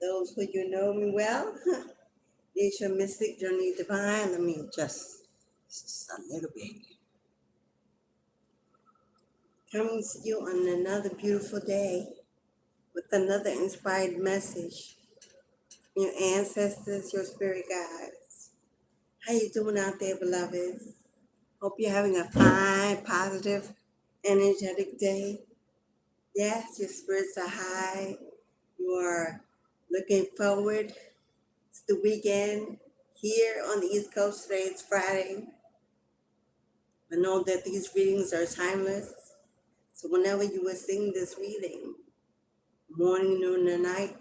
those who you know me well, it's your mystic journey divine. Let me just a little bit. Coming to you on another beautiful day with another inspired message. Your ancestors, your spirit guides. How you doing out there, beloveds? Hope you're having a fine, positive, energetic day. Yes, your spirits are high. You are looking forward to the weekend. Here on the East Coast today, it's Friday. I know that these readings are timeless. So whenever you are seeing this reading, morning, noon, or night,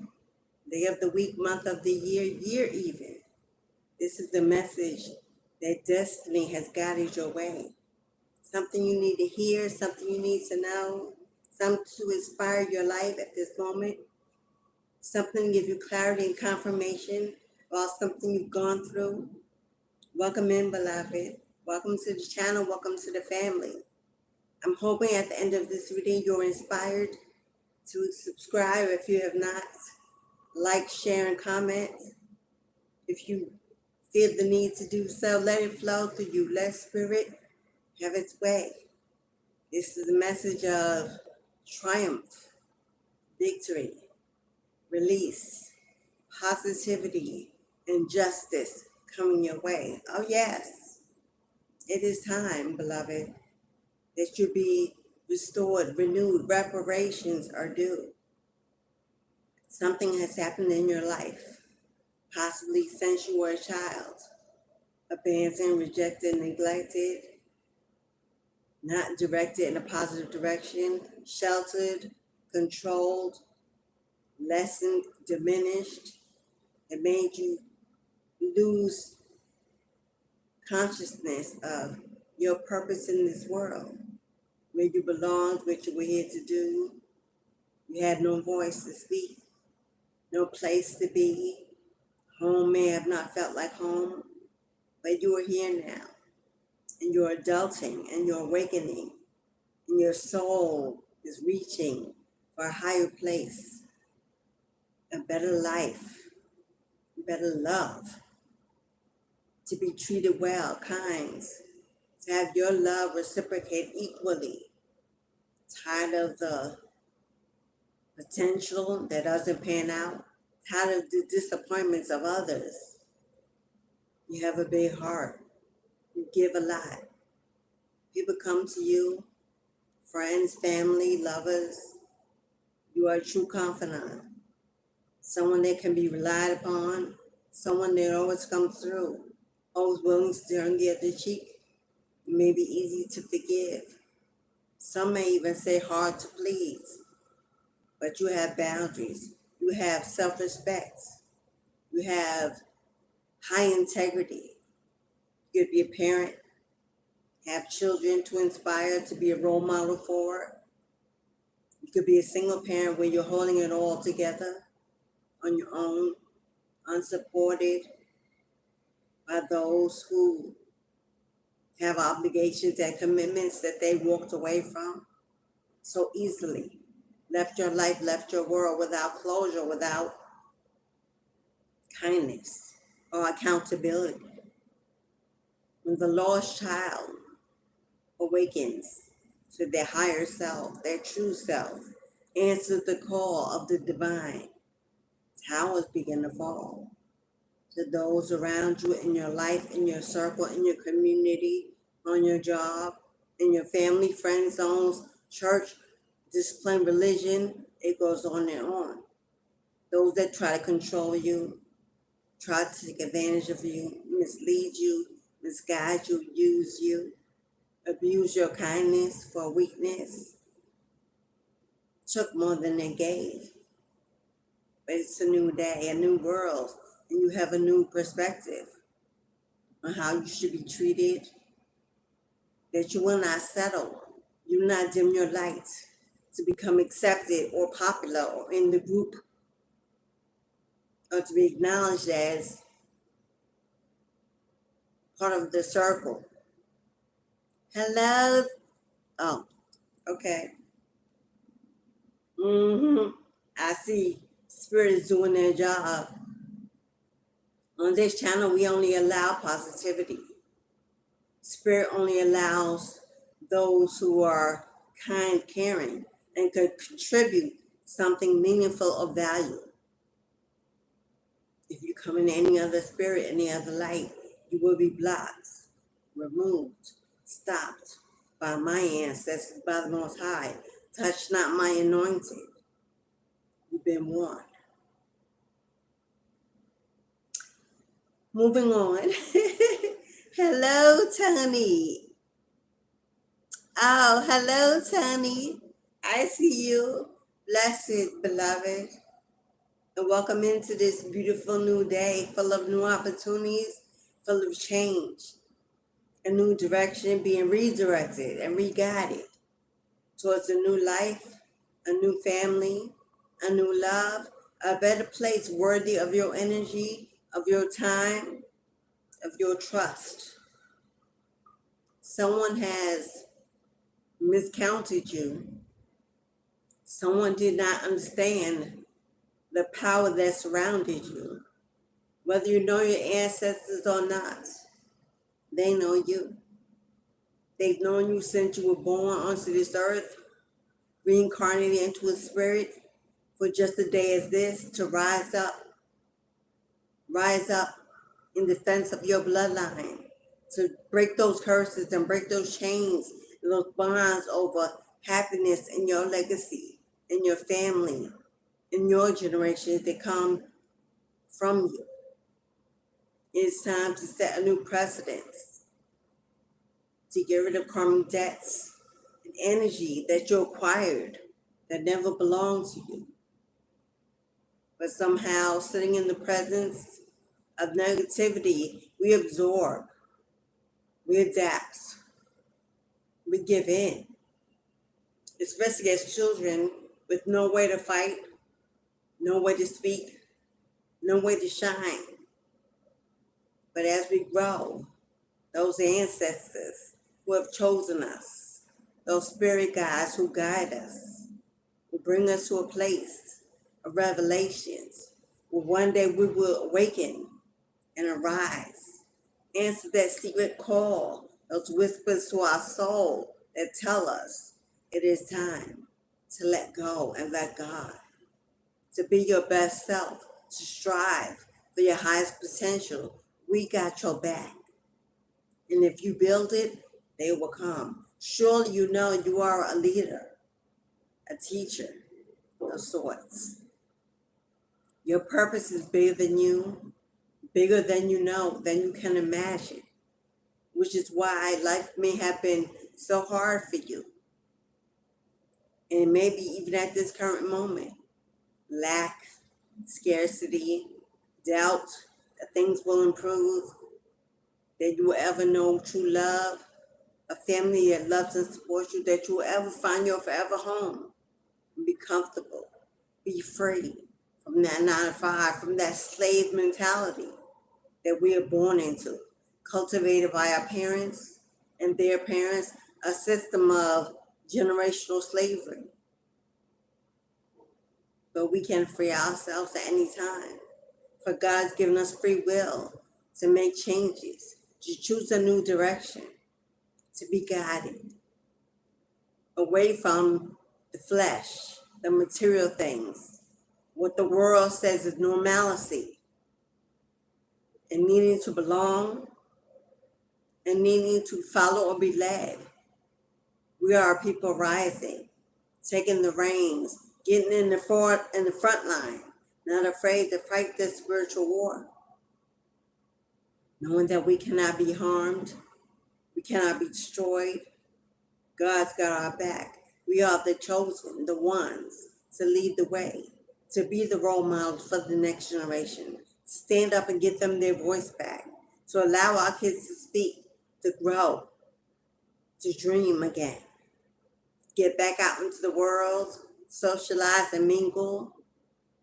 day of the week, month of the year even, this is the message that destiny has guided your way. Something you need to hear, something you need to know, something to inspire your life at this moment, something to give you clarity and confirmation about something you've gone through. Welcome in, beloved. Welcome to the channel. Welcome to the family. I'm hoping at the end of this reading you're inspired to subscribe if you have not. Like, share, and comment. If you feel the need to do so, let it flow through you. Let spirit have its way. This is a message of triumph, victory, release, positivity, and justice coming your way. Oh yes, it is time, beloved, that you be restored, renewed, reparations are due. Something has happened in your life, possibly since you were a child, abandoned, rejected, neglected, not directed in a positive direction, sheltered, controlled, lessened, diminished. It made you lose consciousness of your purpose in this world, where you belonged, what you were here to do. You had no voice to speak, no place to be. Home may have not felt like home, but you are here now, and you're adulting, and you're awakening, and your soul is reaching for a higher place, a better life, better love, to be treated well, kind, to have your love reciprocate equally. Tired of the potential that doesn't pan out, tired of the disappointments of others. You have a big heart. You give a lot. People come to you, friends, family, lovers. You are a true confidant, someone that can be relied upon, someone that always comes through, always willing to turn the other cheek. You may be easy to forgive. Some may even say hard to please, but you have boundaries. You have self-respect. You have high integrity. You could be a parent, have children to inspire, to be a role model for. You could be a single parent where you're holding it all together on your own, unsupported by those who have obligations and commitments that they walked away from so easily. Left your life, left your world without closure, without kindness or accountability. When the lost child awakens to their higher self, their true self, answers the call of the divine, towers begin to fall. To those around you in your life, in your circle, in your community, on your job, in your family, friend zones, church, discipline, religion, it goes on and on. Those that try to control you, try to take advantage of you, mislead you, misguide you, use you, abuse your kindness for weakness, took more than they gave. But it's a new day, a new world, and you have a new perspective on how you should be treated, that you will not settle, you will not dim your light to become accepted or popular or in the group, or to be acknowledged as part of the circle. Hello? Oh, okay. I see Spirit is doing their job. On this channel, we only allow positivity. Spirit only allows those who are kind, caring, and could contribute something meaningful of value. If you come in any other spirit, any other light, you will be blocked, removed, stopped by my ancestors, by the Most High. Touch not my anointed. You've been warned. Moving on. Hello, Tony. Oh, hello, Tony. I see you. Blessed, beloved. And welcome into this beautiful new day, full of new opportunities, full of change, a new direction, being redirected and re-guided towards a new life, a new family, a new love, a better place worthy of your energy, of your time, of your trust. Someone has miscounted you. Someone did not understand the power that surrounded you. Whether you know your ancestors or not, they know you. They've known you since you were born onto this earth, reincarnated into a spirit for just a day as this, to rise up in defense of your bloodline, to break those curses and break those chains and those bonds over happiness in your legacy, in your family, in your generations that come from you. It's time to set a new precedence, to get rid of karmic debts and energy that you acquired that never belonged to you. But somehow, sitting in the presence of negativity, we absorb, we adapt, we give in. Especially as children with no way to fight, no way to speak, no way to shine. But as we grow, those ancestors who have chosen us, those spirit guides who guide us, will bring us to a place of revelations where one day we will awaken and arise, answer that secret call, those whispers to our soul that tell us it is time to let go and let God, to be your best self, to strive for your highest potential. We got your back. And if you build it, they will come. Surely you know you are a leader, a teacher of sorts. Your purpose is bigger than you, bigger than you know, than you can imagine, which is why life may have been so hard for you. And maybe even at this current moment, lack, scarcity, doubt that things will improve, that you will ever know true love, a family that loves and supports you, that you will ever find your forever home, and be comfortable, be free from that 9 to 5, from that slave mentality that we are born into, cultivated by our parents and their parents, a system of generational slavery. But we can free ourselves at any time. For God's given us free will to make changes, to choose a new direction, to be guided away from the flesh, the material things, what the world says is normalcy, and needing to belong and needing to follow or be led. We are people rising, taking the reins, getting in the front line, not afraid to fight this spiritual war, knowing that we cannot be harmed, we cannot be destroyed. God's got our back. We are the chosen, the ones to lead the way, to be the role models for the next generation, to stand up and get them their voice back, to allow our kids to speak, to grow, to dream again, get back out into the world, socialize and mingle,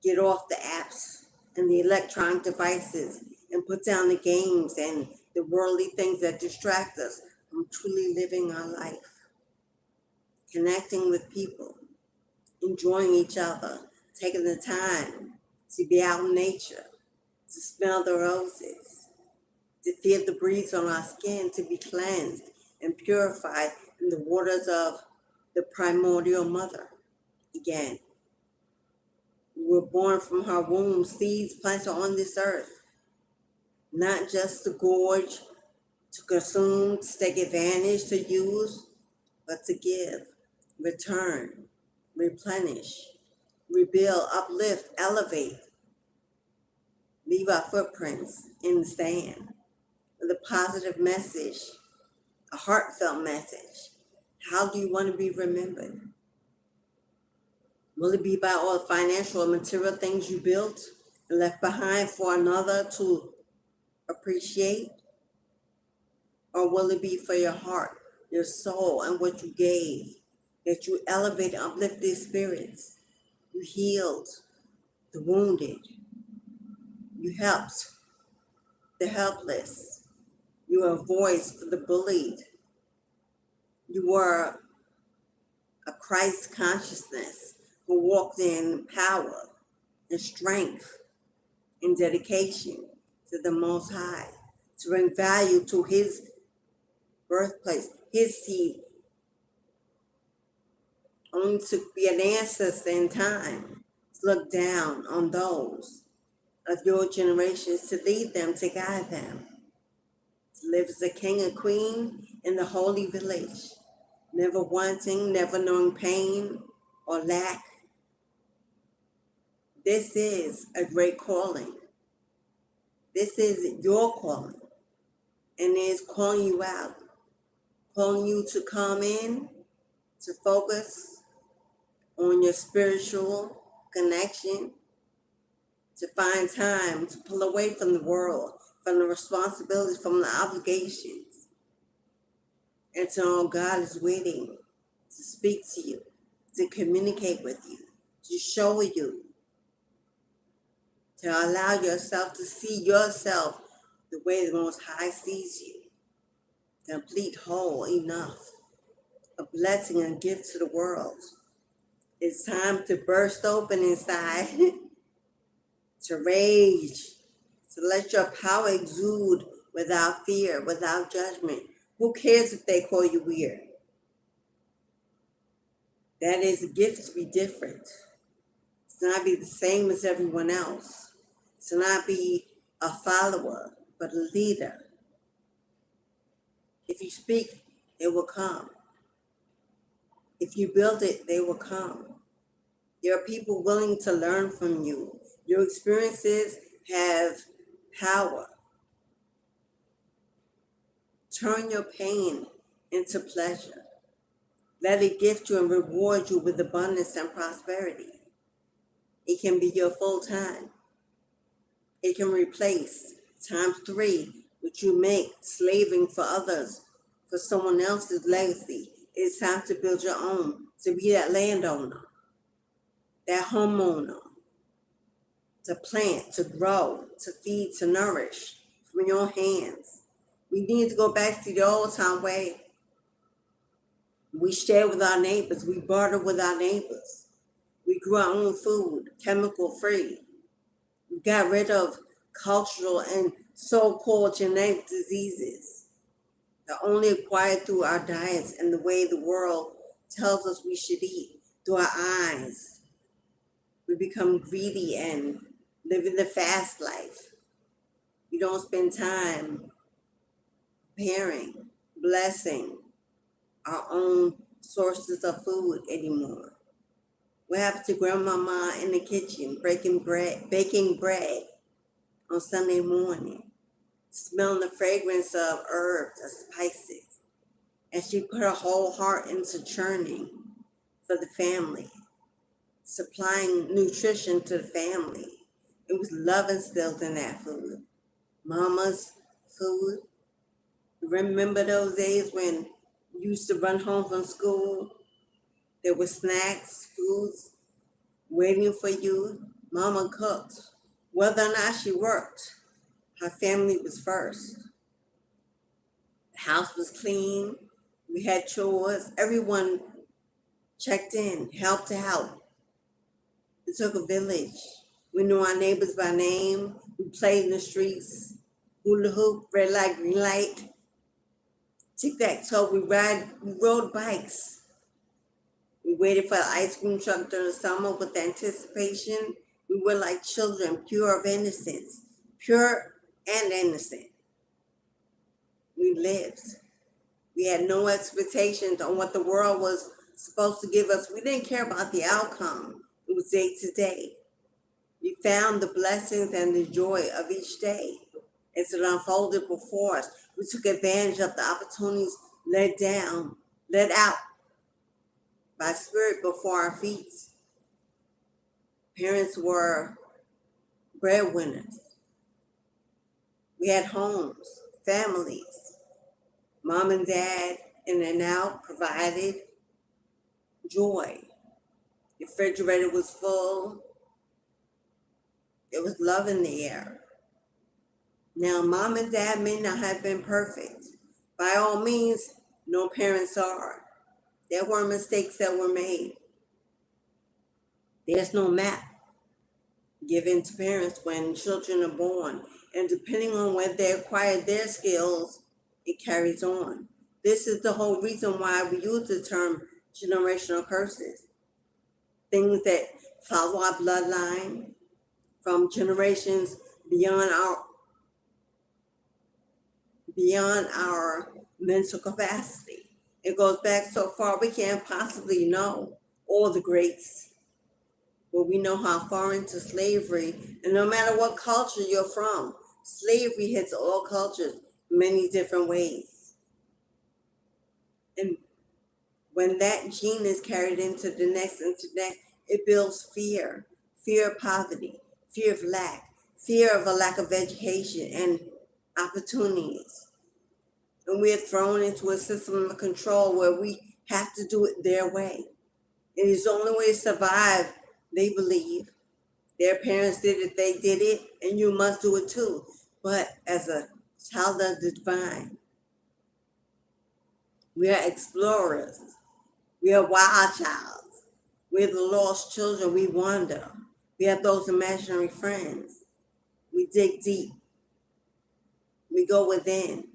get off the apps and the electronic devices and put down the games and the worldly things that distract us from truly living our life, connecting with people, enjoying each other, taking the time to be out in nature, to smell the roses, to feel the breeze on our skin, to be cleansed and purified in the waters of the Primordial Mother. Again, we were born from her womb, seeds planted on this earth, not just to gorge, to consume, to take advantage, to use, but to give, return, replenish, rebuild, uplift, elevate, leave our footprints in the sand with a positive message, a heartfelt message. How do you want to be remembered? Will it be by all the financial and material things you built and left behind for another to appreciate? Or will it be for your heart, your soul, and what you gave, that you elevated, uplifted spirits? You healed the wounded. You helped the helpless. You were a voice for the bullied. You were a Christ consciousness who walked in power and strength and dedication to the Most High, to bring value to his birthplace, his seed, only to be an ancestor in time, to look down on those of your generations, to lead them, to guide them, to live as a king and queen in the holy village, never wanting, never knowing pain or lack. This is a great calling. This is your calling, and it is calling you out, calling you to come in, to focus on your spiritual connection, to find time to pull away from the world, from the responsibilities, from the obligations, and to know God is waiting to speak to you, to communicate with you, to show you, to allow yourself to see yourself the way the Most High sees you, complete, whole, enough, a blessing and gift to the world. It's time to burst open inside, to rage, to let your power exude without fear, without judgment. Who cares if they call you weird? That is a gift to be different. To not be the same as everyone else. To not be a follower, but a leader. If you speak, it will come. If you build it, they will come. There are people willing to learn from you. Your experiences have power. Turn your pain into pleasure. Let it gift you and reward you with abundance and prosperity. It can be your full time. It can replace times 3 what you make slaving for others, for someone else's legacy. It's time to build your own, to be that landowner, that homeowner, to plant, to grow, to feed, to nourish from your hands. We need to go back to the old time way. We share with our neighbors. We barter with our neighbors. We grew our own food, chemical free. We got rid of cultural and so-called genetic diseases that are only acquired through our diets and the way the world tells us we should eat, through our eyes. We become greedy and living the fast life. We don't spend time preparing, blessing our own sources of food anymore. What happened to grandmama in the kitchen, baking bread on Sunday morning, smelling the fragrance of herbs and spices? And she put her whole heart into churning for the family, supplying nutrition to the family. It was love instilled in that food. Mama's food. Remember those days when you used to run home from school? There were snacks, foods waiting for you. Mama cooked. Whether or not she worked, her family was first. The house was clean. We had chores. Everyone checked in, helped out. It took a village. We knew our neighbors by name. We played in the streets. Hula hoop, red light, green light. Tic-tac-toe, we rode bikes. We waited for the ice cream truck during the summer with anticipation. We were like children, pure of innocence, pure and innocent. We lived. We had no expectations on what the world was supposed to give us. We didn't care about the outcome. It was day to day. We found the blessings and the joy of each day as it unfolded before us. We took advantage of the opportunities let out by spirit before our feet. Parents were breadwinners. We had homes, families. Mom and dad in and out provided joy. The refrigerator was full. There was love in the air. Now, mom and dad may not have been perfect. By all means, no parents are. There were mistakes that were made. There's no map given to parents when children are born. And depending on when they acquire their skills, it carries on. This is the whole reason why we use the term generational curses. Things that follow our bloodline from generations beyond our mental capacity. It goes back so far we can't possibly know all the greats. But we know how far into slavery, and no matter what culture you're from, slavery hits all cultures many different ways. And when that gene is carried into the next, it builds fear of poverty, fear of lack, fear of a lack of education and opportunities. And we're thrown into a system of control where we have to do it their way. It is the only way to survive, they believe. Their parents did it, they did it, and you must do it too. But as a child of the divine, we are explorers. We are wild child. We're the lost children. We wander. We have those imaginary friends. We dig deep. We go within.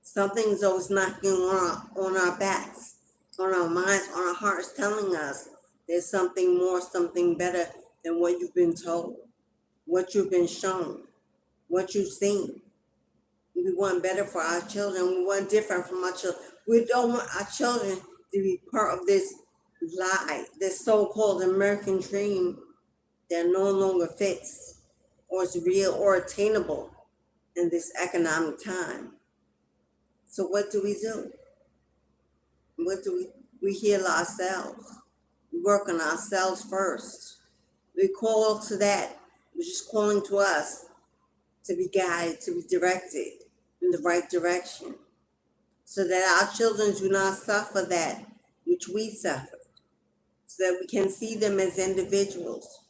Something's always knocking on our backs, on our minds, on our hearts, telling us there's something more, something better than what you've been told, what you've been shown, what you've seen. We want better for our children. We want different from our children. We don't want our children to be part of this lie, this so-called American dream that no longer fits or is real or attainable in this economic time. So what do? We heal ourselves. We work on ourselves first. We call to that, which is calling to us to be guided, to be directed in the right direction, so that our children do not suffer that which we suffer, so that we can see them as individuals,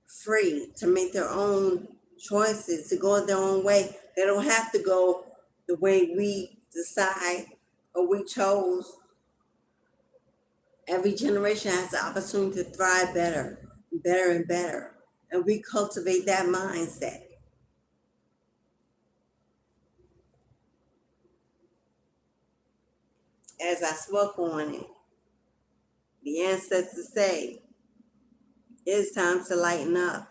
free to make their own choices, to go their own way. They don't have to go the way we decide or we chose. Every generation has the opportunity to thrive better and better. And we cultivate that mindset. As I spoke on it, the ancestors say, it's time to lighten up.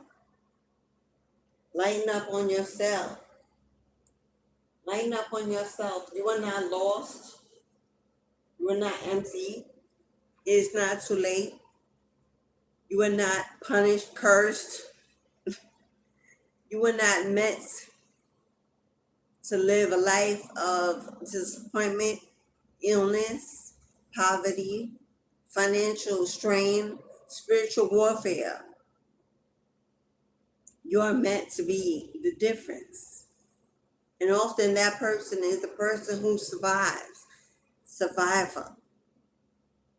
Lighten up on yourself. Lighten up on yourself. You are not lost. You are not empty. It is not too late. You are not punished, cursed. You are not meant to live a life of disappointment, illness, poverty, financial strain, spiritual warfare. You are meant to be the difference. And often that person is the person who survives. Survivor.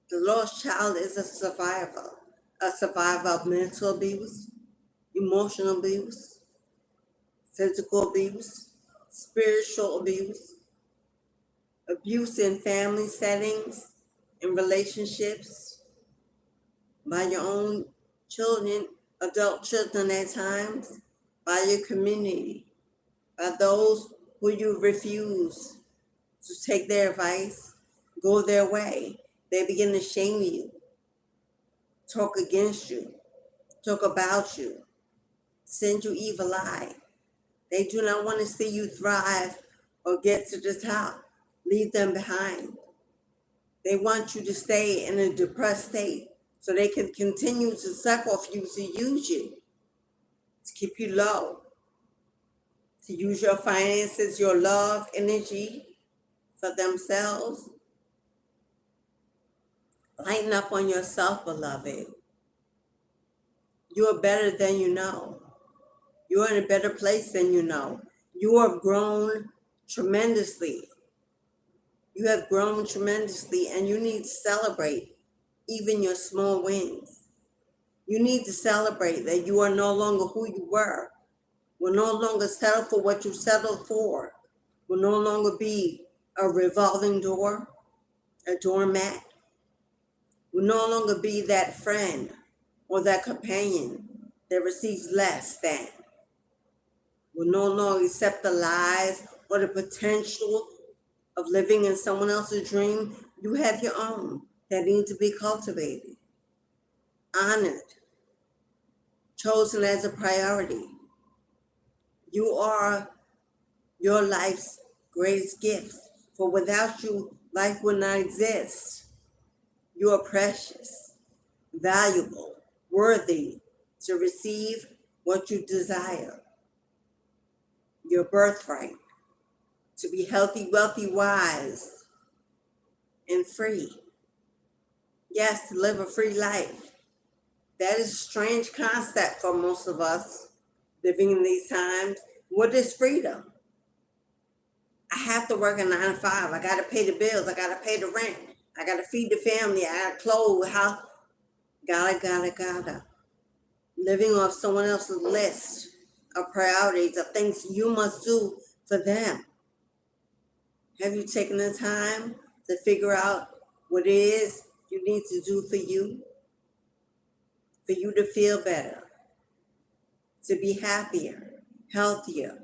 The lost child is a survivor of mental abuse, emotional abuse, physical abuse, spiritual abuse, abuse in family settings, in relationships, by your own children, adult children at times, by your community, by those who you refuse to take their advice, go their way. They begin to shame you, talk against you, talk about you, send you evil eye. They do not want to see you thrive or get to the top. Leave them behind. They want you to stay in a depressed state so they can continue to suck off you, to use you, to keep you low, to use your finances, your love, energy for themselves. Lighten up on yourself, beloved. You are better than you know. You are in a better place than you know. You have grown tremendously. You have grown tremendously, and you need to celebrate even your small wins. You need to celebrate that you are no longer who you were. Will no longer settle for what you settled for. Will no longer be a revolving door, a doormat. Will no longer be that friend or that companion that receives less than. Will no longer accept the lies or the potential of living in someone else's dream. You have your own that need to be cultivated, honored, chosen as a priority. You are your life's greatest gift, for without you, life would not exist. You are precious, valuable, worthy to receive what you desire. Your birthright, to be healthy, wealthy, wise, and free. Yes, to live a free life. That is a strange concept for most of us living in these times. What is freedom? I have to work a 9 to 5. I got to pay the bills. I got to pay the rent. I got to feed the family. I got to clothe, house. Gotta. Living off someone else's list of priorities, of things you must do for them. Have you taken the time to figure out what it is you need to do for you to feel better, to be happier, healthier,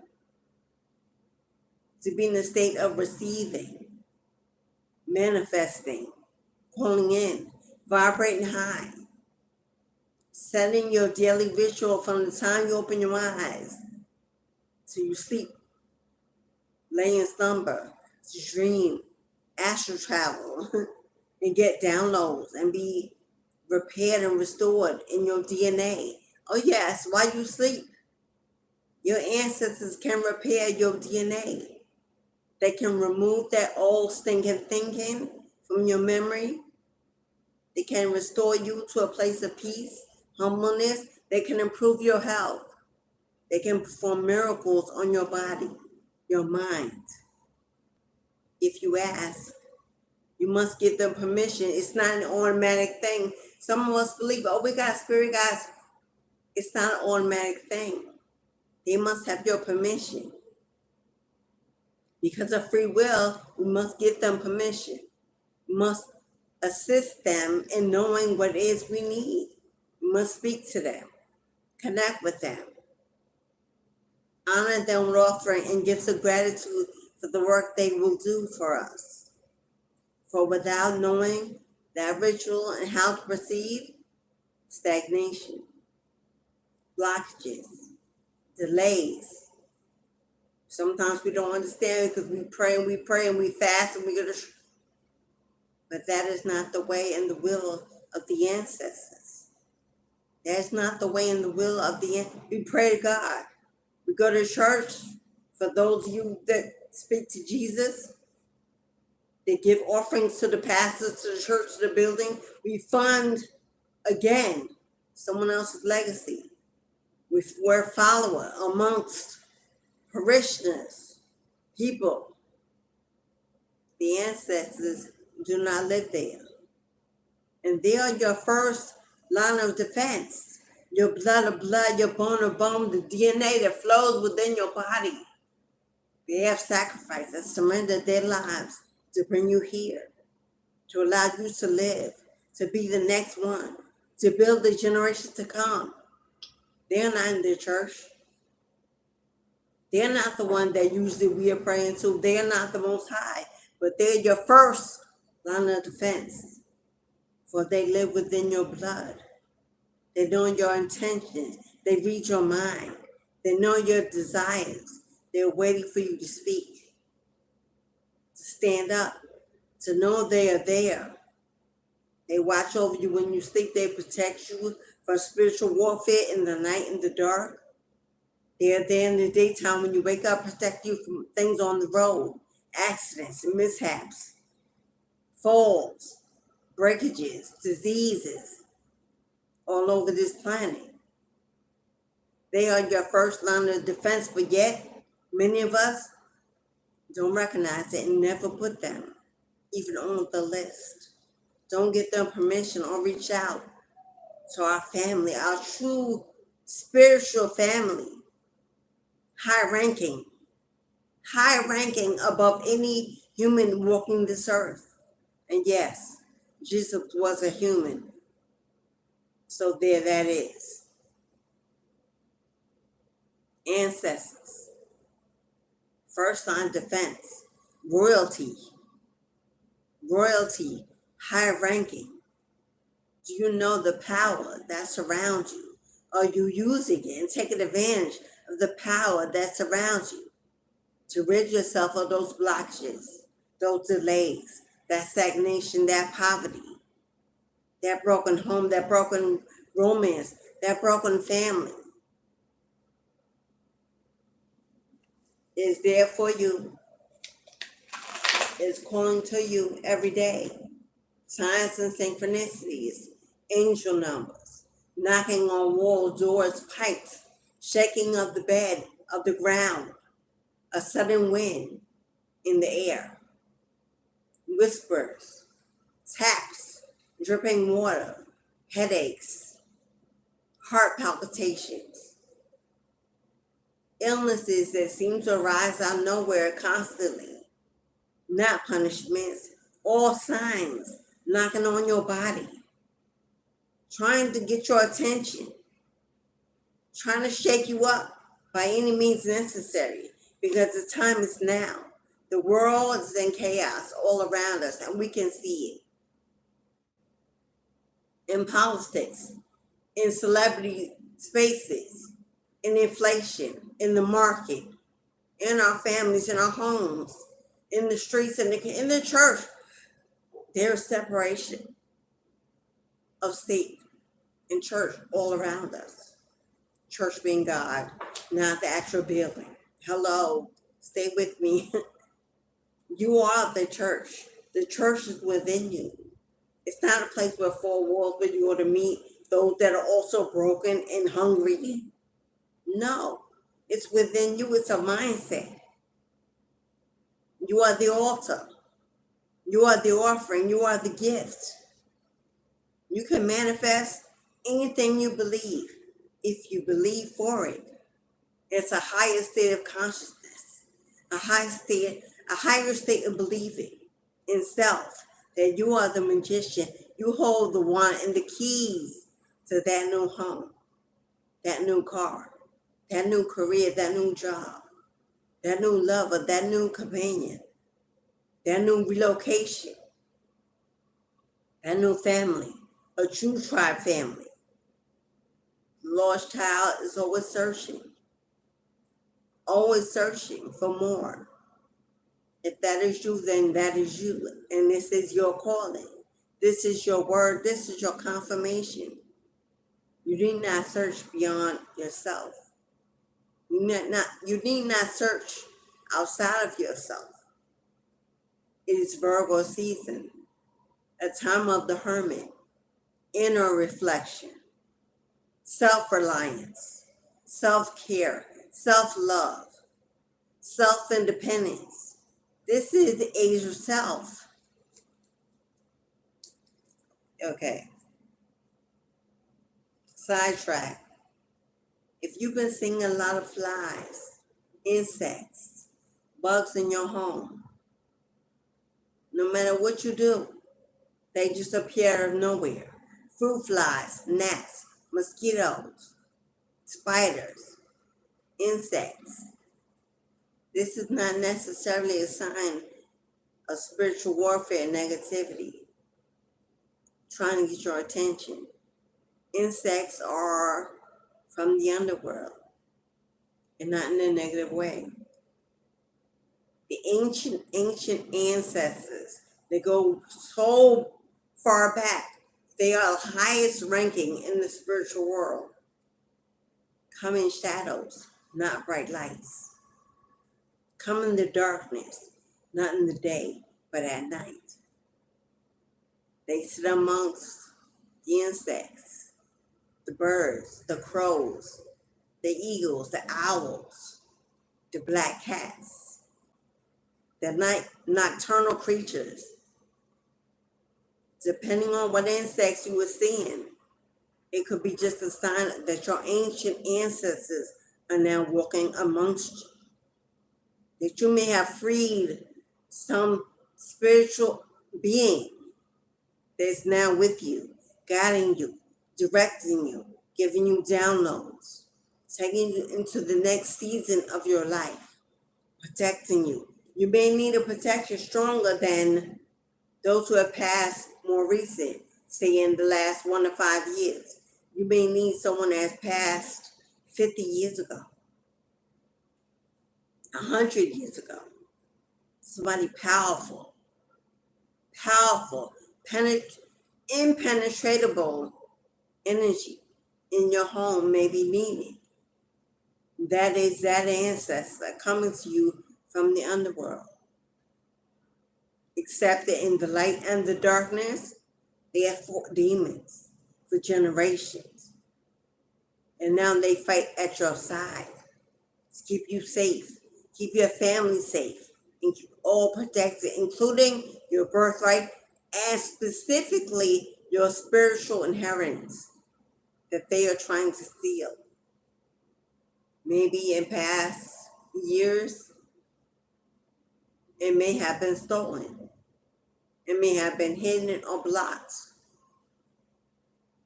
to be in a state of receiving, manifesting, pulling in, vibrating high, setting your daily ritual from the time you open your eyes till you sleep, lay in slumber, to dream, astral travel, and get downloads and be repaired and restored in your DNA. Oh yes, while you sleep, your ancestors can repair your DNA. They can remove that old stinking thinking from your memory. They can restore you to a place of peace, humbleness. They can improve your health. They can perform miracles on your body, your mind. If you ask, you must give them permission. It's not an automatic thing. Some of us believe, oh, we got spirit guides. It's not an automatic thing. They must have your permission. Because of free will, we must give them permission. We must assist them in knowing what it is we need. We must speak to them, connect with them, honor them with offering and gifts of gratitude for the work they will do for us. For without knowing that ritual and how to proceed, stagnation, blockages, delays. Sometimes we don't understand because we pray and we fast and we go to. But that is not the way and the will of the ancestors. That is not the way and the will of we pray to God. We go to church. For those of you that speak to Jesus, they give offerings to the pastors, to the church, to the building. We fund, again, someone else's legacy. We're a follower amongst parishioners, people. The ancestors do not live there. And they are your first line of defense. Your blood of blood, your bone of bone, the DNA that flows within your body. They have sacrificed and surrendered their lives to bring you here, to allow you to live, to be the next one, to build the generation to come. They're not in the church. They're not the one that usually we are praying to. They're not the Most High, but they're your first line of defense, for they live within your blood. They know your intentions. They read your mind. They know your desires. They're waiting for you to speak, to stand up, to know they are there. They watch over you when you sleep. They protect you from spiritual warfare in the night, in the dark. They're there in the daytime when you wake up, protect you from things on the road, accidents and mishaps, falls, breakages, diseases all over this planet. They are your first line of defense, but yet many of us don't recognize it and never put them even on the list. Don't get them permission or reach out to our family, our true spiritual family, high ranking above any human walking this earth. And yes, Jesus was a human. So there that is. Ancestors, first line defense, royalty, high ranking. Do you know the power that surrounds you? Are you using it and taking advantage of the power that surrounds you to rid yourself of those blockages, those delays, that stagnation, that poverty, that broken home, that broken romance, that broken family? Is there for you. Is calling to you every day. Signs and synchronicities, angel numbers, knocking on walls, doors, pipes, shaking of the bed, of the ground, a sudden wind in the air, whispers, taps, dripping water, headaches, heart palpitations, illnesses that seem to arise out of nowhere constantly, not punishments, all signs knocking on your body, trying to get your attention, trying to shake you up by any means necessary, because the time is now. The world is in chaos all around us, and we can see it in politics, in celebrity spaces, in inflation, in the market, in our families, in our homes, in the streets, in the church. There's separation of state and church all around us. Church being God, not the actual building. Hello, stay with me. You are the church. The church is within you. It's not a place with four walls where you go to meet those that are also broken and hungry. No, it's within you. It's a mindset. You are the altar. You are the offering. You are the gift. You can manifest anything you believe if you believe for it. It's a higher state of consciousness, a higher state of believing in self, that you are the magician. You hold the wand and the keys to that new home, that new car, that new career, that new job, that new lover, that new companion, that new relocation, that new family, a true tribe family. The lost child is always searching for more. If that is you, then that is you. And this is your calling. This is your word. This is your confirmation. You need not search beyond yourself. You need not search outside of yourself. It is Virgo season, a time of the hermit, inner reflection, self-reliance, self-care, self-love, self-independence. This is the age of self. Okay. Sidetrack. If you've been seeing a lot of flies, insects, bugs in your home, no matter what you do, they just appear out of nowhere. Fruit flies, gnats, mosquitoes, spiders, insects. This is not necessarily a sign of spiritual warfare and negativity, trying to get your attention. Insects are from the underworld, and not in a negative way. The ancient ancestors, they go so far back. They are the highest ranking in the spiritual world. Come in shadows, not bright lights. Come in the darkness, not in the day, but at night. They sit amongst the insects, the birds, the crows, the eagles, the owls, the black cats, the nocturnal creatures. Depending on what insects you were seeing, it could be just a sign that your ancient ancestors are now walking amongst you. That you may have freed some spiritual being that's now with you, guiding you, directing you, giving you downloads, taking you into the next season of your life, protecting you. You may need a protection stronger than those who have passed more recent, say in the last 1 to 5 years. You may need someone that has passed 50 years ago, 100 years ago. Somebody powerful, impenetrable energy in your home may be needed. That is that ancestor coming to you from the underworld. Except that in the light and the darkness, they have fought demons for generations. And now they fight at your side to keep you safe, keep your family safe, and keep all protected, including your birthright and specifically your spiritual inheritance that they are trying to steal. Maybe in past years, it may have been stolen. It may have been hidden or blocked.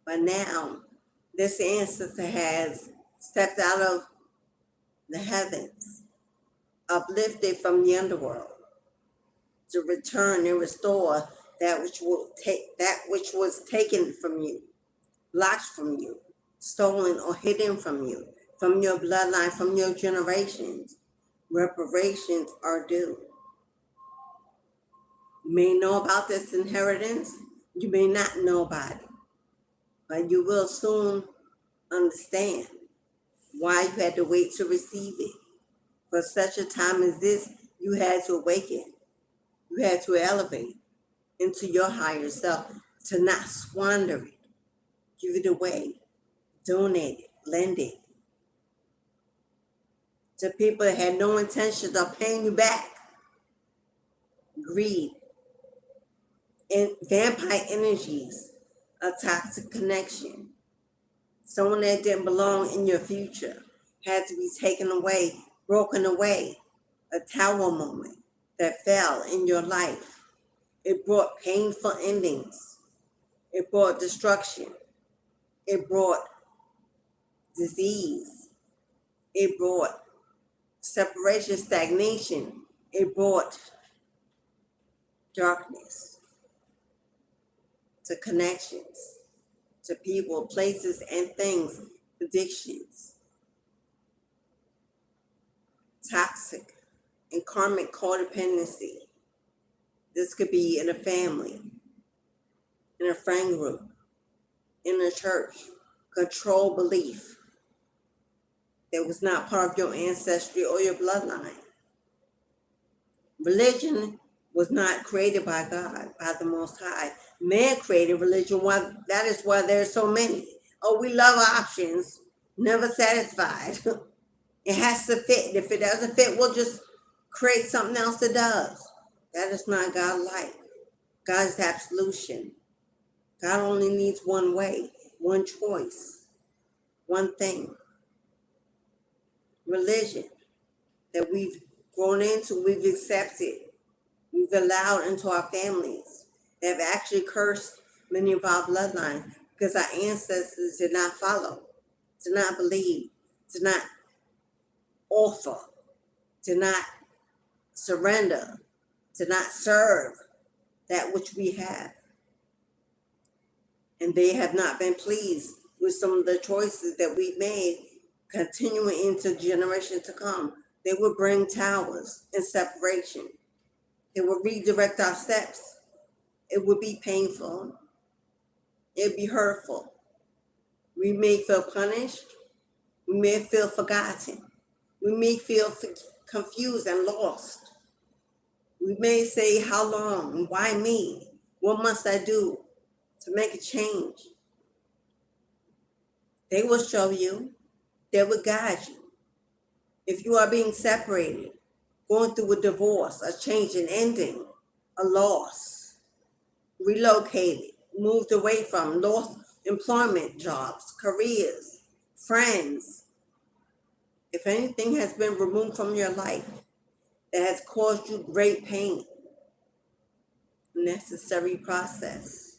But now, this ancestor has stepped out of the heavens, uplifted from the underworld, to return and restore that which was taken from you, blocked from you, stolen or hidden from you, from your bloodline, from your generations. Reparations are due. You may know about this inheritance, you may not know about it, but you will soon understand why you had to wait to receive it. For such a time as this, you had to awaken. You had to elevate into your higher self, to not squander it, give it away, donate it, lend it to people that had no intentions of paying you back. Greed and vampire energies, a toxic connection. Someone that didn't belong in your future had to be taken away, broken away. A tower moment that fell in your life. It brought painful endings. It brought destruction. It brought disease. It brought separation, stagnation. It brought darkness to connections, to people, places, and things, addictions, toxic and karmic codependency. This could be in a family, in a friend group, in a church. Control belief that was not part of your ancestry or your bloodline. Religion was not created by God, by the Most High. Man created religion. That is why there's so many. Oh, we love options, never satisfied. It has to fit. If it doesn't fit, we'll just create something else that does. That is not God-like. God is absolution. God only needs one way, one choice, one thing. Religion that we've grown into, we've accepted, we've allowed into our families, that have actually cursed many of our bloodlines because our ancestors did not follow. to not believe, to not offer, to not surrender, to not serve that which we have. And they have not been pleased with some of the choices that we've made, continuing into generations to come. They will bring towers and separation. It will redirect our steps. It will be painful. It will be hurtful. We may feel punished. We may feel forgotten. We may feel confused and lost. We may say, how long? Why me? What must I do to make a change? They will show you. They will guide you. If you are being separated, going through a divorce, a change, an ending, a loss, relocated, moved away from, lost employment, jobs, careers, friends. If anything has been removed from your life that has caused you great pain, necessary process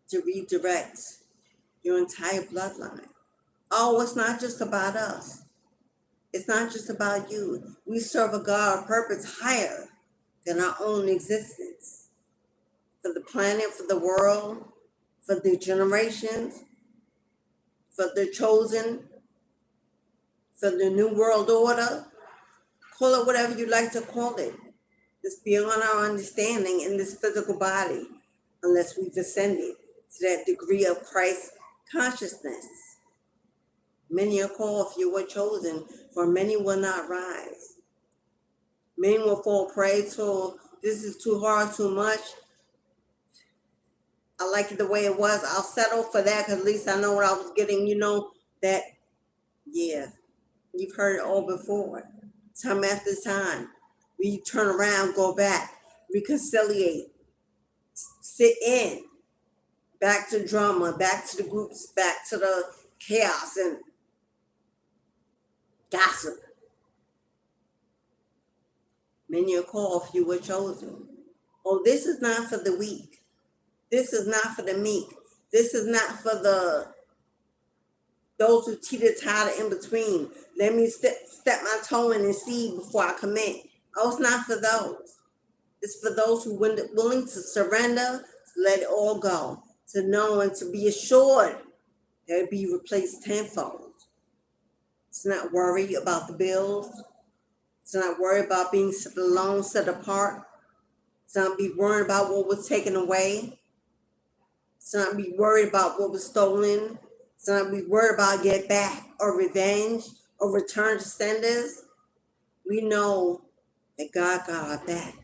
to redirect your entire bloodline. Oh, it's not just about us. It's not just about you. We serve a God, a purpose higher than our own existence. For the planet, for the world, for the generations, for the chosen, for the new world order. Call it whatever you like to call it. It's beyond our understanding in this physical body, unless we've ascended to that degree of Christ consciousness. Many are called, few are chosen, for many will not rise. Many will fall prey to, this is too hard, too much. I like it the way it was. I'll settle for that because at least I know what I was getting, that, yeah, you've heard it all before. Time after time. We turn around, go back, reconciliate, sit in, back to drama, back to the groups, back to the chaos and gossip. Many are called, few were chosen. Oh, this is not for the weak. This is not for the meek. This is not for those who teeter-totter in between. Let me step my toe in and see before I commit. Oh, it's not for those. It's for those who are willing to surrender, to let it all go, to know and to be assured that it'll be replaced tenfold. It's not worry about the bills. It's not worry about being set alone, set apart. It's not be worried about what was taken away. It's not be worried about what was stolen. It's not be worried about get back or revenge or return to senders. We know that God got our back.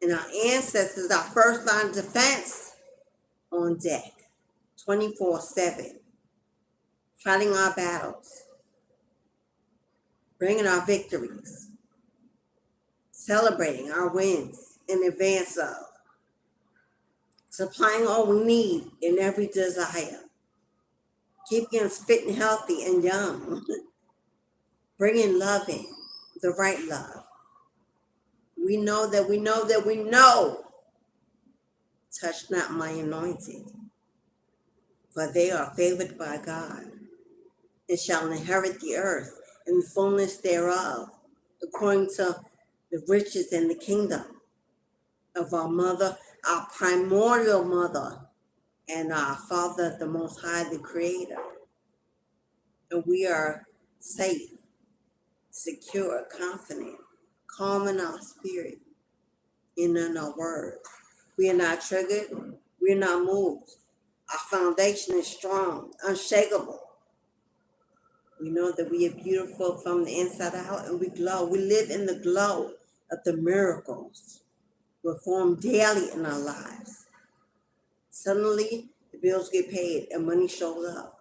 And our ancestors, our first line of defense, on deck, 24/7, fighting our battles, bringing our victories, celebrating our wins in advance of, supplying all we need in every desire, keeping us fit and healthy and young, bringing love in, the right love. We know that we know that we know. Touch not my anointed, for they are favored by God, and shall inherit the earth and the fullness thereof, according to the riches and the kingdom of our mother, our primordial mother, and our Father, the Most High, the Creator. And we are safe, secure, confident, calm in our spirit, and in our words. We are not triggered. We are not moved. Our foundation is strong, unshakable. We know that we are beautiful from the inside out, and we glow. We live in the glow of the miracles performed daily in our lives. Suddenly, the bills get paid and money shows up.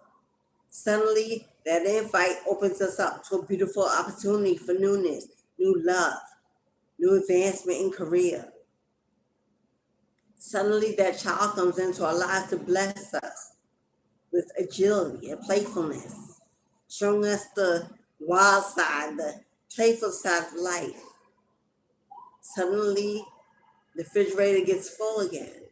Suddenly, that invite opens us up to a beautiful opportunity for newness, new love, new advancement in career. Suddenly, that child comes into our lives to bless us with agility and playfulness, showing us the wild side, the playful side of life. Suddenly, the refrigerator gets full again.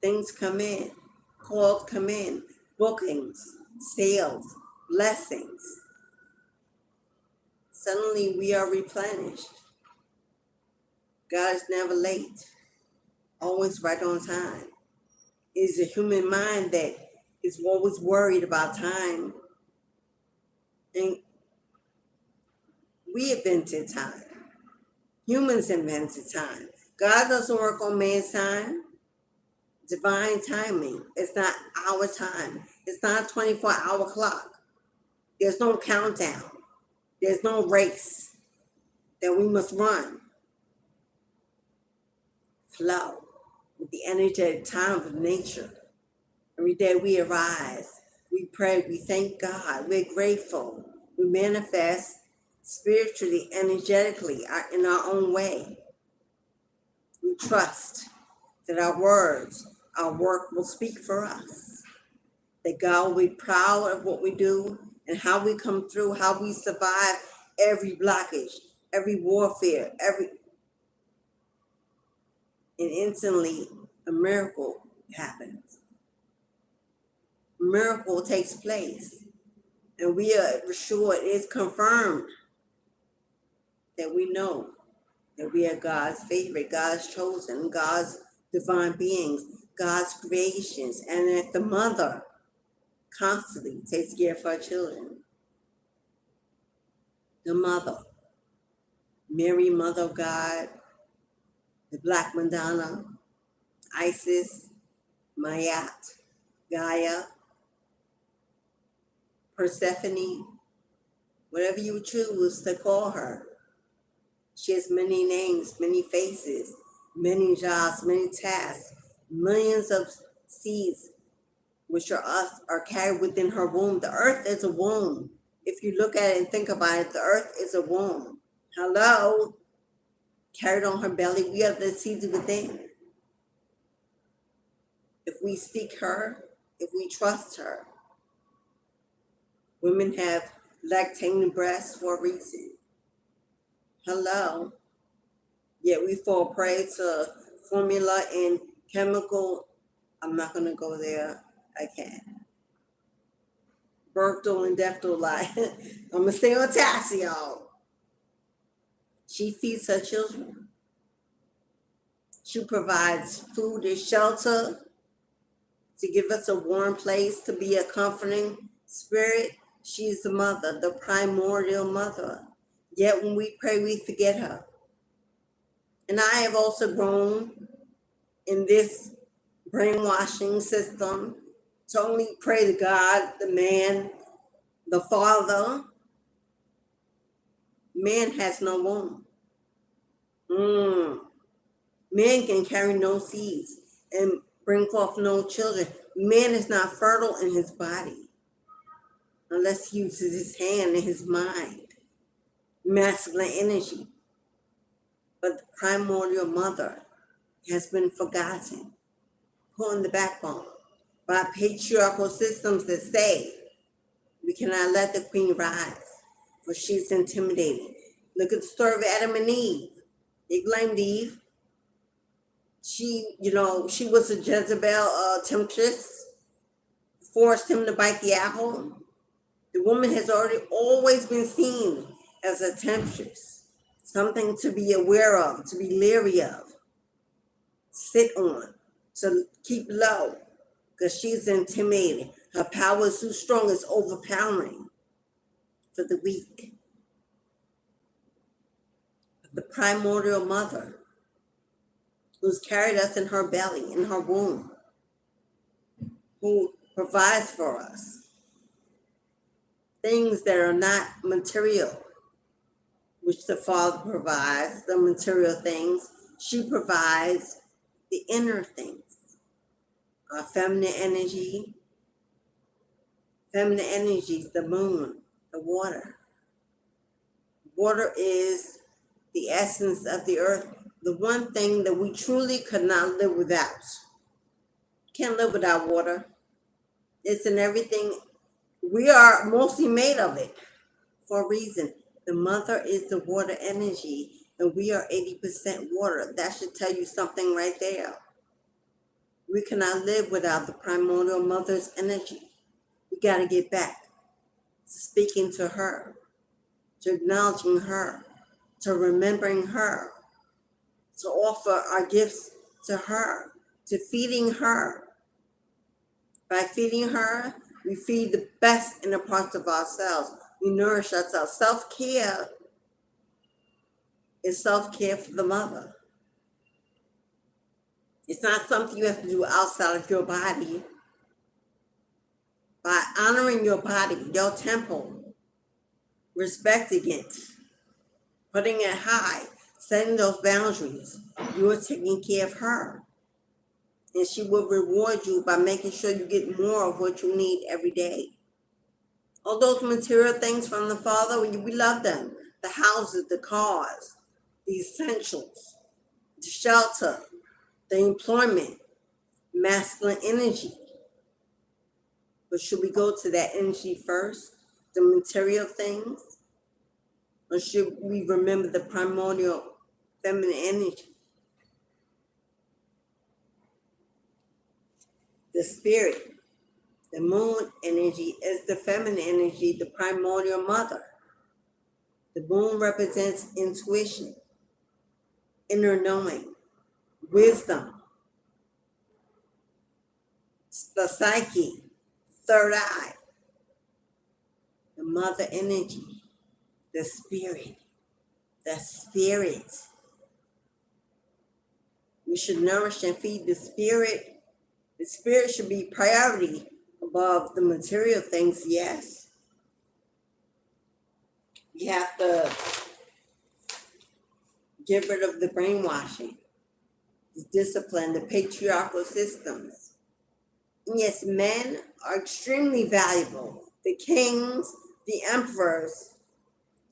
Things come in, calls come in, bookings, sales, blessings. Suddenly we are replenished. God is never late, always right on time. It is a human mind that is always worried about time. And we invented time. Humans invented time. God doesn't work on man's time. Divine timing. It's not our time. It's not a 24-hour clock. There's no countdown. There's no race that we must run. Flow with the energetic time of nature. Every day we arise, we pray, we thank God, we're grateful. We manifest spiritually, energetically, in our own way. We trust that our words, our work will speak for us. That God will be proud of what we do and how we come through, how we survive every blockage, every warfare, and instantly a miracle happens. A miracle takes place. And we are sure it is confirmed that we know that we are God's favorite, God's chosen, God's divine beings, God's creations, and that the mother constantly takes care of her children. The mother, Mary, Mother of God, the Black Madonna, Isis, Mayat, Gaia, Persephone, whatever you choose to call her. She has many names, many faces, many jobs, many tasks, millions of seeds, which are us, are carried within her womb. The earth is a womb. If you look at it and think about it, the earth is a womb. Hello? Carried on her belly, we are the seeds within. If we seek her, if we trust her. Women have lactating breasts for a reason. Hello? Yet we fall prey to formula and chemical. I'm not going to go there. I can't. Berkdal and Deftal lie. I'm going to stay on task, y'all. She feeds her children. She provides food and shelter to give us a warm place, to be a comforting spirit. She's the mother, the primordial mother. Yet when we pray, we forget her. And I have also grown in this brainwashing system to only pray to God, the man, the father. Man has no womb. Man can carry no seeds and bring forth no children. Man is not fertile in his body unless he uses his hand and his mind, masculine energy. But the primordial mother has been forgotten, put on the backbone by patriarchal systems that say we cannot let the queen rise, for she's intimidating. Look at the story of Adam and Eve. They blamed Eve. She was a Jezebel temptress, forced him to bite the apple. The woman has always been seen as a temptress, something to be aware of, to be leery of, sit on, to keep low, because she's intimidating. Her power is too strong, it's overpowering for the weak. The primordial mother, who's carried us in her belly, in her womb, who provides for us things that are not material, which the Father provides, the material things. She provides the inner things. Our feminine energy. Feminine energy is the moon, the water. Water is the essence of the earth, the one thing that we truly could not live without. Can't live without water. It's in everything. We are mostly made of it for a reason. The mother is the water energy, and we are 80% water. That should tell you something right there. We cannot live without the primordial mother's energy. We got to get back to speaking to her, to acknowledging her, to remembering her, to offer our gifts to her, to feeding her. By feeding her, we feed the best in the parts of ourselves. We nourish ourselves. Self-care is self-care for the mother. It's not something you have to do outside of your body. By honoring your body, your temple, respecting it, putting it high, setting those boundaries, you are taking care of her. And she will reward you by making sure you get more of what you need every day. All those material things from the Father, we love them. The houses, the cars, the essentials, the shelter, the employment, masculine energy. But should we go to that energy first, the material things? Or should we remember the primordial feminine energy? The spirit, the moon energy is the feminine energy, the primordial mother. The moon represents intuition, inner knowing, wisdom, the psyche, third eye. The mother energy, the spirit, the spirit. We should nourish and feed the spirit. The spirit should be priority above the material things, yes. We have to get rid of the brainwashing, the discipline, the patriarchal systems. And yes, men are extremely valuable. The kings, the emperors,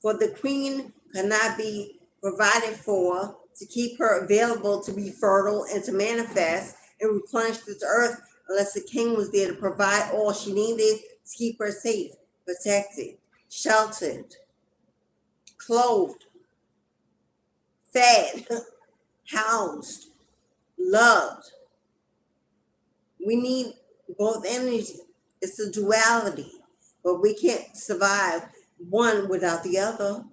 for the queen cannot be provided for to keep her available to be fertile and to manifest and replenish this earth unless the king was there to provide all she needed to keep her safe, protected, sheltered, clothed, fed, housed, loved. We need both energies. It's a duality, but we can't survive one without the other.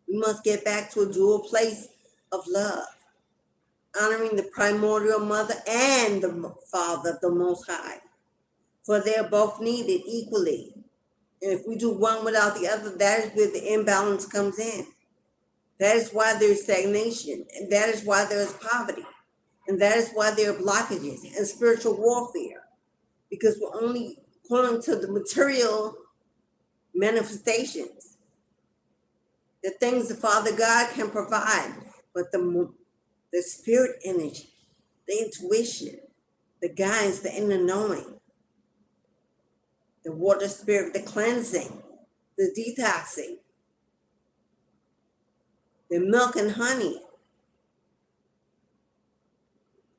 We must get back to a dual place of love, honoring the primordial mother and the Father, the Most High, for they are both needed equally. And if we do one without the other, that is where the imbalance comes in. That is why there's stagnation, and that is why there is poverty, and that is why there are blockages and spiritual warfare, because we're only calling to the material manifestations, the things the Father God can provide, but the spirit energy, the intuition, the guidance, the inner knowing, the water spirit, the cleansing, the detoxing, the milk and honey,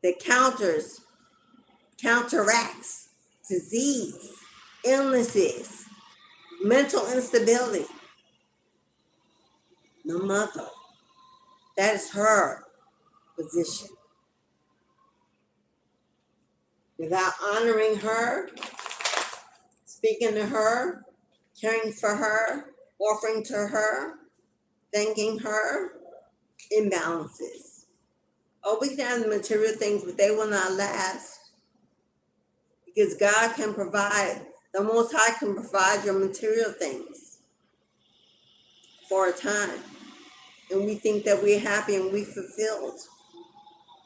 that counteracts disease, illnesses, mental instability. The mother, that is her position. Without honoring her, speaking to her, caring for her, offering to her, thanking her, imbalances. Oh, we can have the material things, but they will not last. Because God can provide, the Most High can provide your material things for a time. And we think that we're happy and we're fulfilled.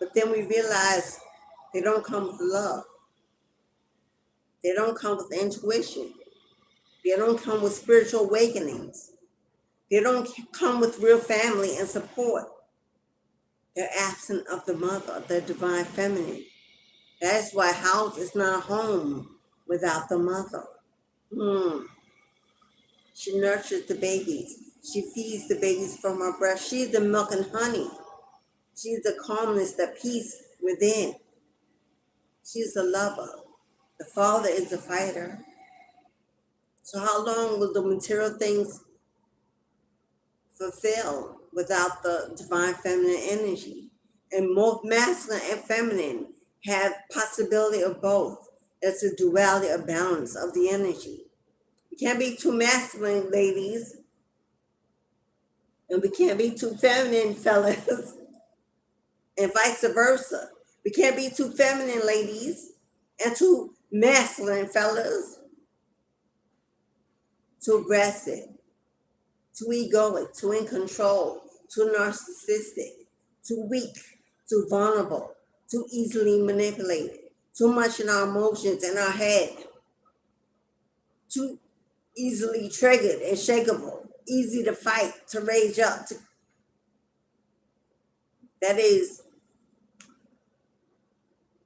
But then we realize they don't come with love. They don't come with intuition. They don't come with spiritual awakenings. They don't come with real family and support. They're absent of the mother, the divine feminine. That is why house is not a home without the mother. She nurtures the babies. She feeds the babies from her breast. She's the milk and honey. She's the calmness, the peace within. She's the lover. The Father is the fighter. So how long will the material things fulfill without the divine feminine energy? And both masculine and feminine have possibility of both. It's a duality, a balance of the energy. We can't be too masculine, ladies, and we can't be too feminine, fellas, and vice versa. We can't be too feminine, ladies, and too masculine, fellas. Too aggressive, too egoic, too in control, too narcissistic, too weak, too vulnerable, too easily manipulated, too much in our emotions in our head, too easily triggered and shakeable, easy to fight, to rage up. That is,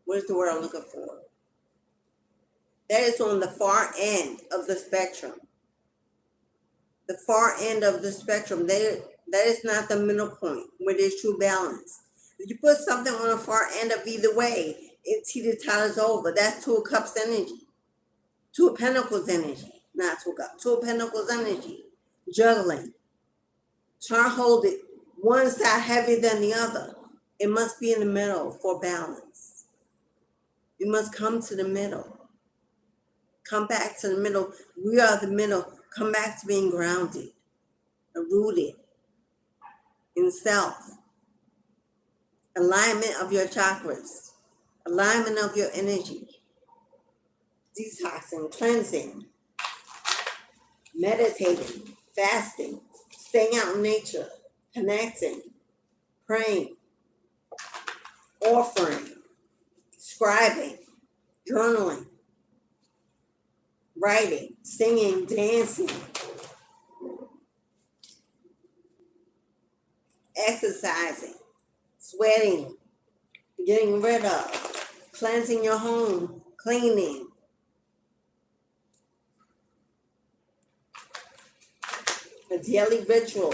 what is the word I'm looking for? That is on the far end of the spectrum. The far end of the spectrum, that is not the middle point where there's true balance. If you put something on the far end of either way, it teeter-totters over. That's Two of Cups energy. Two of Pentacles energy. Not Two of Cups. Two of Pentacles energy. Juggling. Try to hold it one side heavier than the other. It must be in the middle for balance. You must come to the middle. Come back to the middle. We are the middle. Come back to being grounded and rooted in self. Alignment of your chakras. Alignment of your energy. Detoxing, cleansing, meditating, fasting, staying out in nature, connecting, praying, offering, scribing, journaling, writing, singing, dancing, exercising, sweating, getting rid of, cleansing your home, cleaning. A daily ritual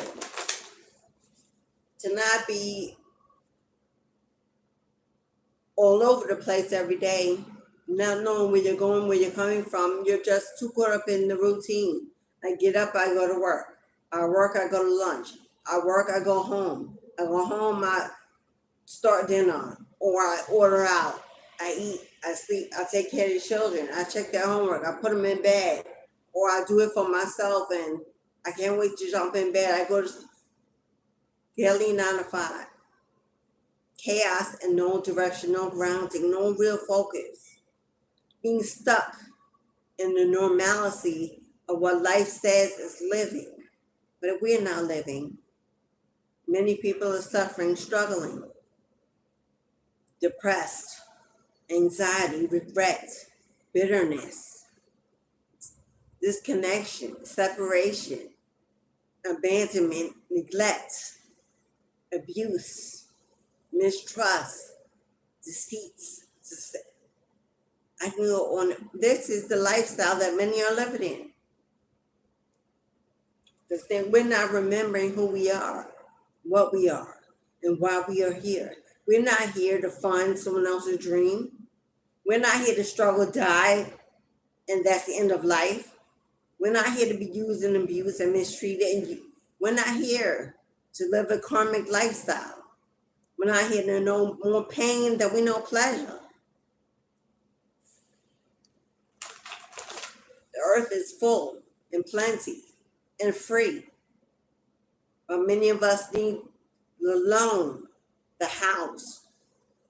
to not be all over the place every day, not knowing where you're going, where you're coming from. You're just too caught up in the routine. I get up, I go to work. I work, I go to lunch. I work, I go home. I go home, I start dinner, or I order out. I eat, I sleep, I take care of the children. I check their homework, I put them in bed, or I do it for myself, and I can't wait to jump in bed. I go to daily 9 to 5. Chaos and no direction, no grounding, no real focus. Being stuck in the normalcy of what life says is living. But if we're not living, many people are suffering, struggling, depressed, anxiety, regret, bitterness, disconnection, separation, abandonment, neglect, abuse, mistrust, deceit. I can go on. This is the lifestyle that many are living in. Because then we're not remembering who we are, what we are, and why we are here. We're not here to fund someone else's dream. We're not here to struggle, die, and that's the end of life. We're not here to be used and abused and mistreated. And we're not here to live a karmic lifestyle. We're not here to know more pain than we know pleasure. The earth is full and plenty and free. But many of us need the loan, the house,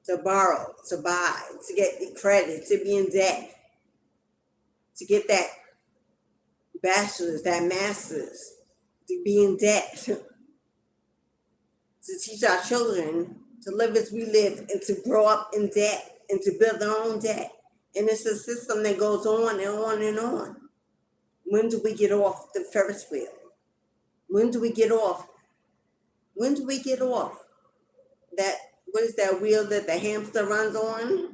to borrow, to buy, to get the credit, to be in debt, to get that bachelor's, that master's, to be in debt, to teach our children to live as we live and to grow up in debt and to build their own debt. And it's a system that goes on and on and on. When do we get off the Ferris wheel? When do we get off? When do we get off that, what is that wheel that the hamster runs on?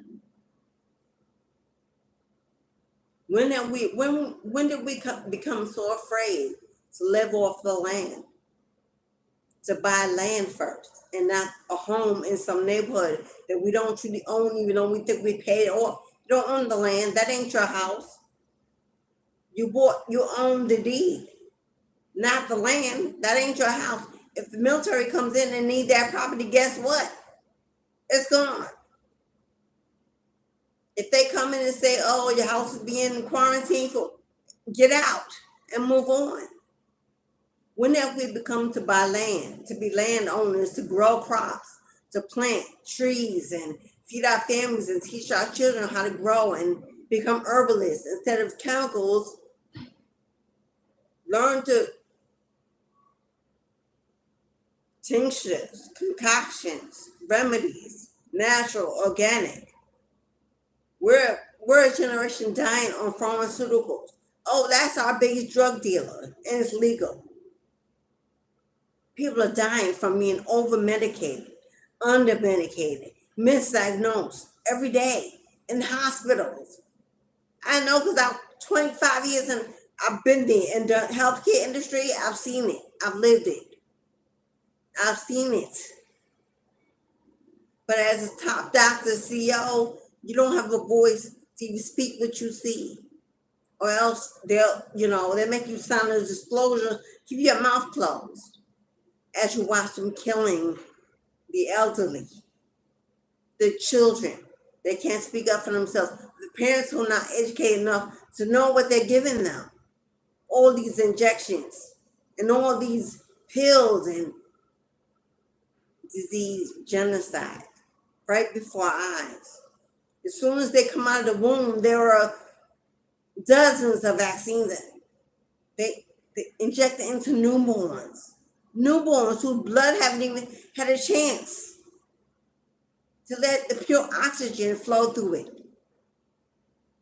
When did we become so afraid to live off the land? To buy land first and not a home in some neighborhood that we don't truly own, even though we think we paid it off. You don't own the land. That ain't your house. You own the deed, not the land. That ain't your house. If the military comes in and need that property, guess what? It's gone. If they come in and say, oh, your house is being quarantined, get out and move on. When have we become to buy land, to be landowners, to grow crops, to plant trees and feed our families and teach our children how to grow and become herbalists instead of chemicals? Learn to tinctures, concoctions, remedies, natural, organic. We're a generation dying on pharmaceuticals. Oh, that's our biggest drug dealer, and it's legal. People are dying from being over-medicated, under-medicated, misdiagnosed every day in hospitals. I know because I'm 25 years and I've been there in the healthcare industry. I've seen it. I've lived it. I've seen it. But as a top doctor, CEO, you don't have a voice to even speak what you see. Or else they'll make you sign a disclosure, keep your mouth closed as you watch them killing the elderly, the children. They can't speak up for themselves. The parents who are not educated enough to know what they're giving them. All these injections and all these pills and disease, genocide, right before our eyes. As soon as they come out of the womb, there are dozens of vaccines that they inject into newborns whose blood haven't even had a chance to let the pure oxygen flow through it.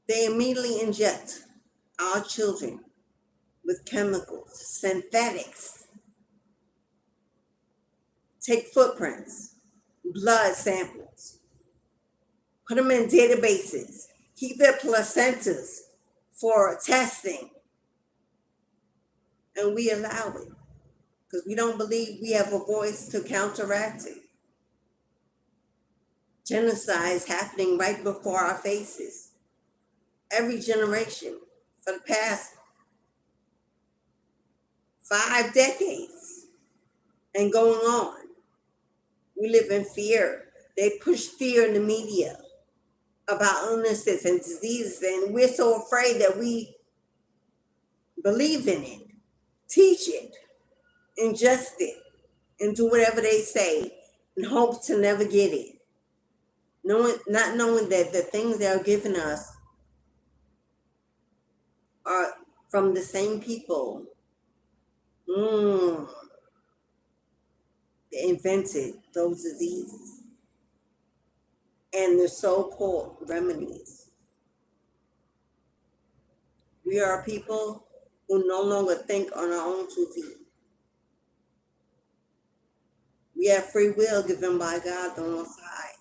They immediately inject our children with chemicals, synthetics. Take footprints, blood samples, put them in databases, keep their placentas for testing, and we allow it because we don't believe we have a voice to counteract it. Genocide is happening right before our faces. Every generation for the past 5 decades and going on. We live in fear. They push fear in the media about illnesses and diseases, and we're so afraid that we believe in it, teach it, ingest it, and do whatever they say and hope to never get it. Not knowing that the things they're giving us are from the same people. They invented those diseases and the so-called remedies. We are people who no longer think on our own 2 feet. We have free will given by God the Most High.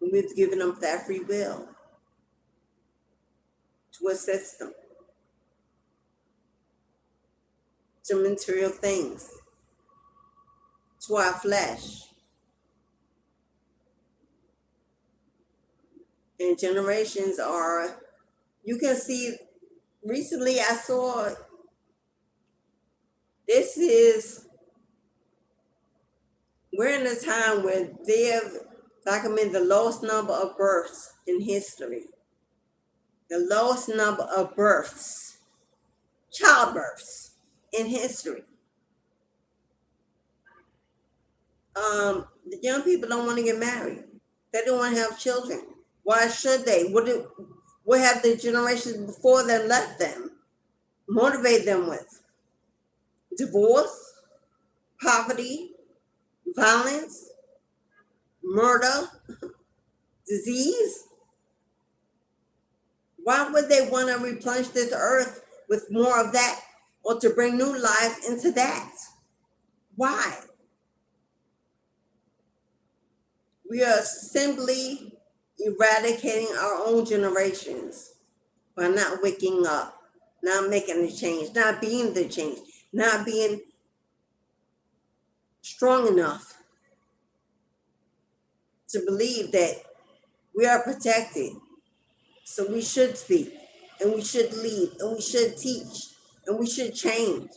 And we've given up that free will to a system, to material things, to our flesh. And generations are, you can see, recently I saw, we're in a time where they've documented the lowest number of births in history. The lowest number of births, childbirths in history. The young people don't want to get married. They don't want to have children. Why should they? What have the generations before them left them? Motivate them with? Divorce, poverty, violence, murder, disease? Why would they want to replenish this earth with more of that or to bring new life into that? Why? We are simply eradicating our own generations by not waking up, not making a change, not being the change, not being strong enough to believe that we are protected. So we should speak, and we should lead, and we should teach, and we should change.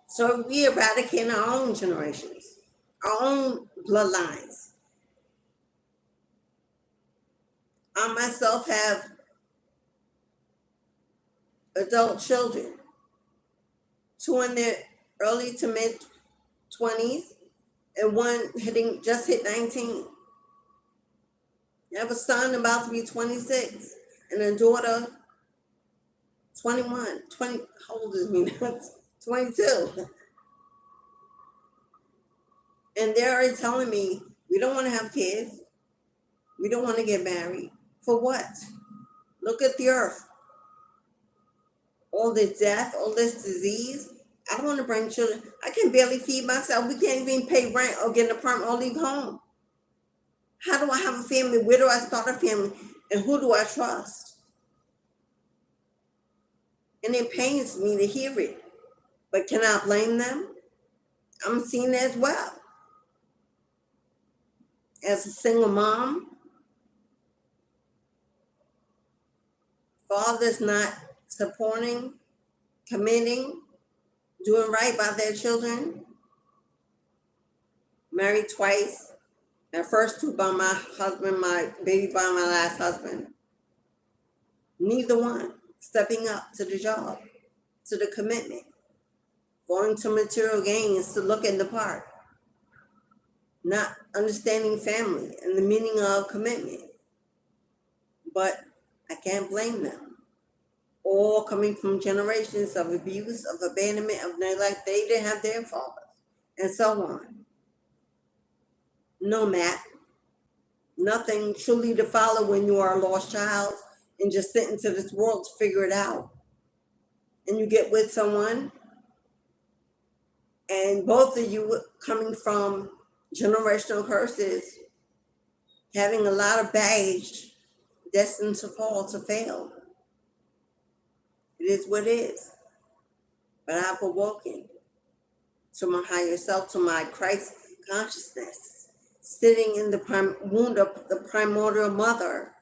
So we eradicate our own generations, our own bloodlines. I myself have adult children, 2 in their early to mid 20s, and one just hit 19. I have a son about to be 26, and a daughter 21. How old is me now? 22. And they're already telling me, we don't want to have kids. We don't want to get married. For what? Look at the earth. All this death, all this disease. I don't want to bring children. I can barely feed myself. We can't even pay rent or get an apartment or leave home. How do I have a family? Where do I start a family? And who do I trust? And it pains me to hear it. But can I blame them? I'm seen as well. As a single mom, fathers not supporting, committing, doing right by their children. Married twice. The first 2 by my husband, my baby by my last husband. Neither one stepping up to the job, to the commitment, going to material gains to look in the part, not understanding family and the meaning of commitment. But I can't blame them. All coming from generations of abuse, of abandonment, of neglect. They didn't have their fathers, and so on. No, Matt. Nothing truly to follow when you are a lost child and just sit into this world to figure it out. And you get with someone, and both of you coming from generational curses, having a lot of baggage, destined to fall, to fail. It is what it is. But I've awoken to my higher self, to my Christ consciousness, sitting in the wound of the Primordial Mother.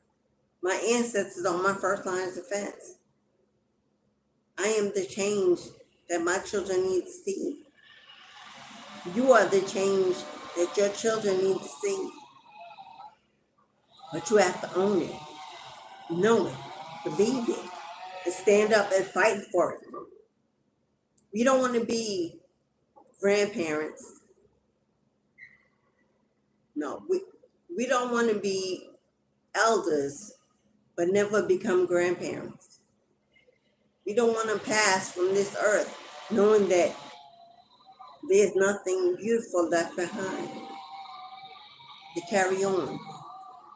My ancestors are my first line of defense. I am the change that my children need to see. You are the change that your children need to see. But you have to own it, know it, believe it, and stand up and fight for it. We don't want to be grandparents. No, we don't want to be elders, but never become grandparents. We don't want to pass from this earth knowing that there's nothing beautiful left behind to carry on,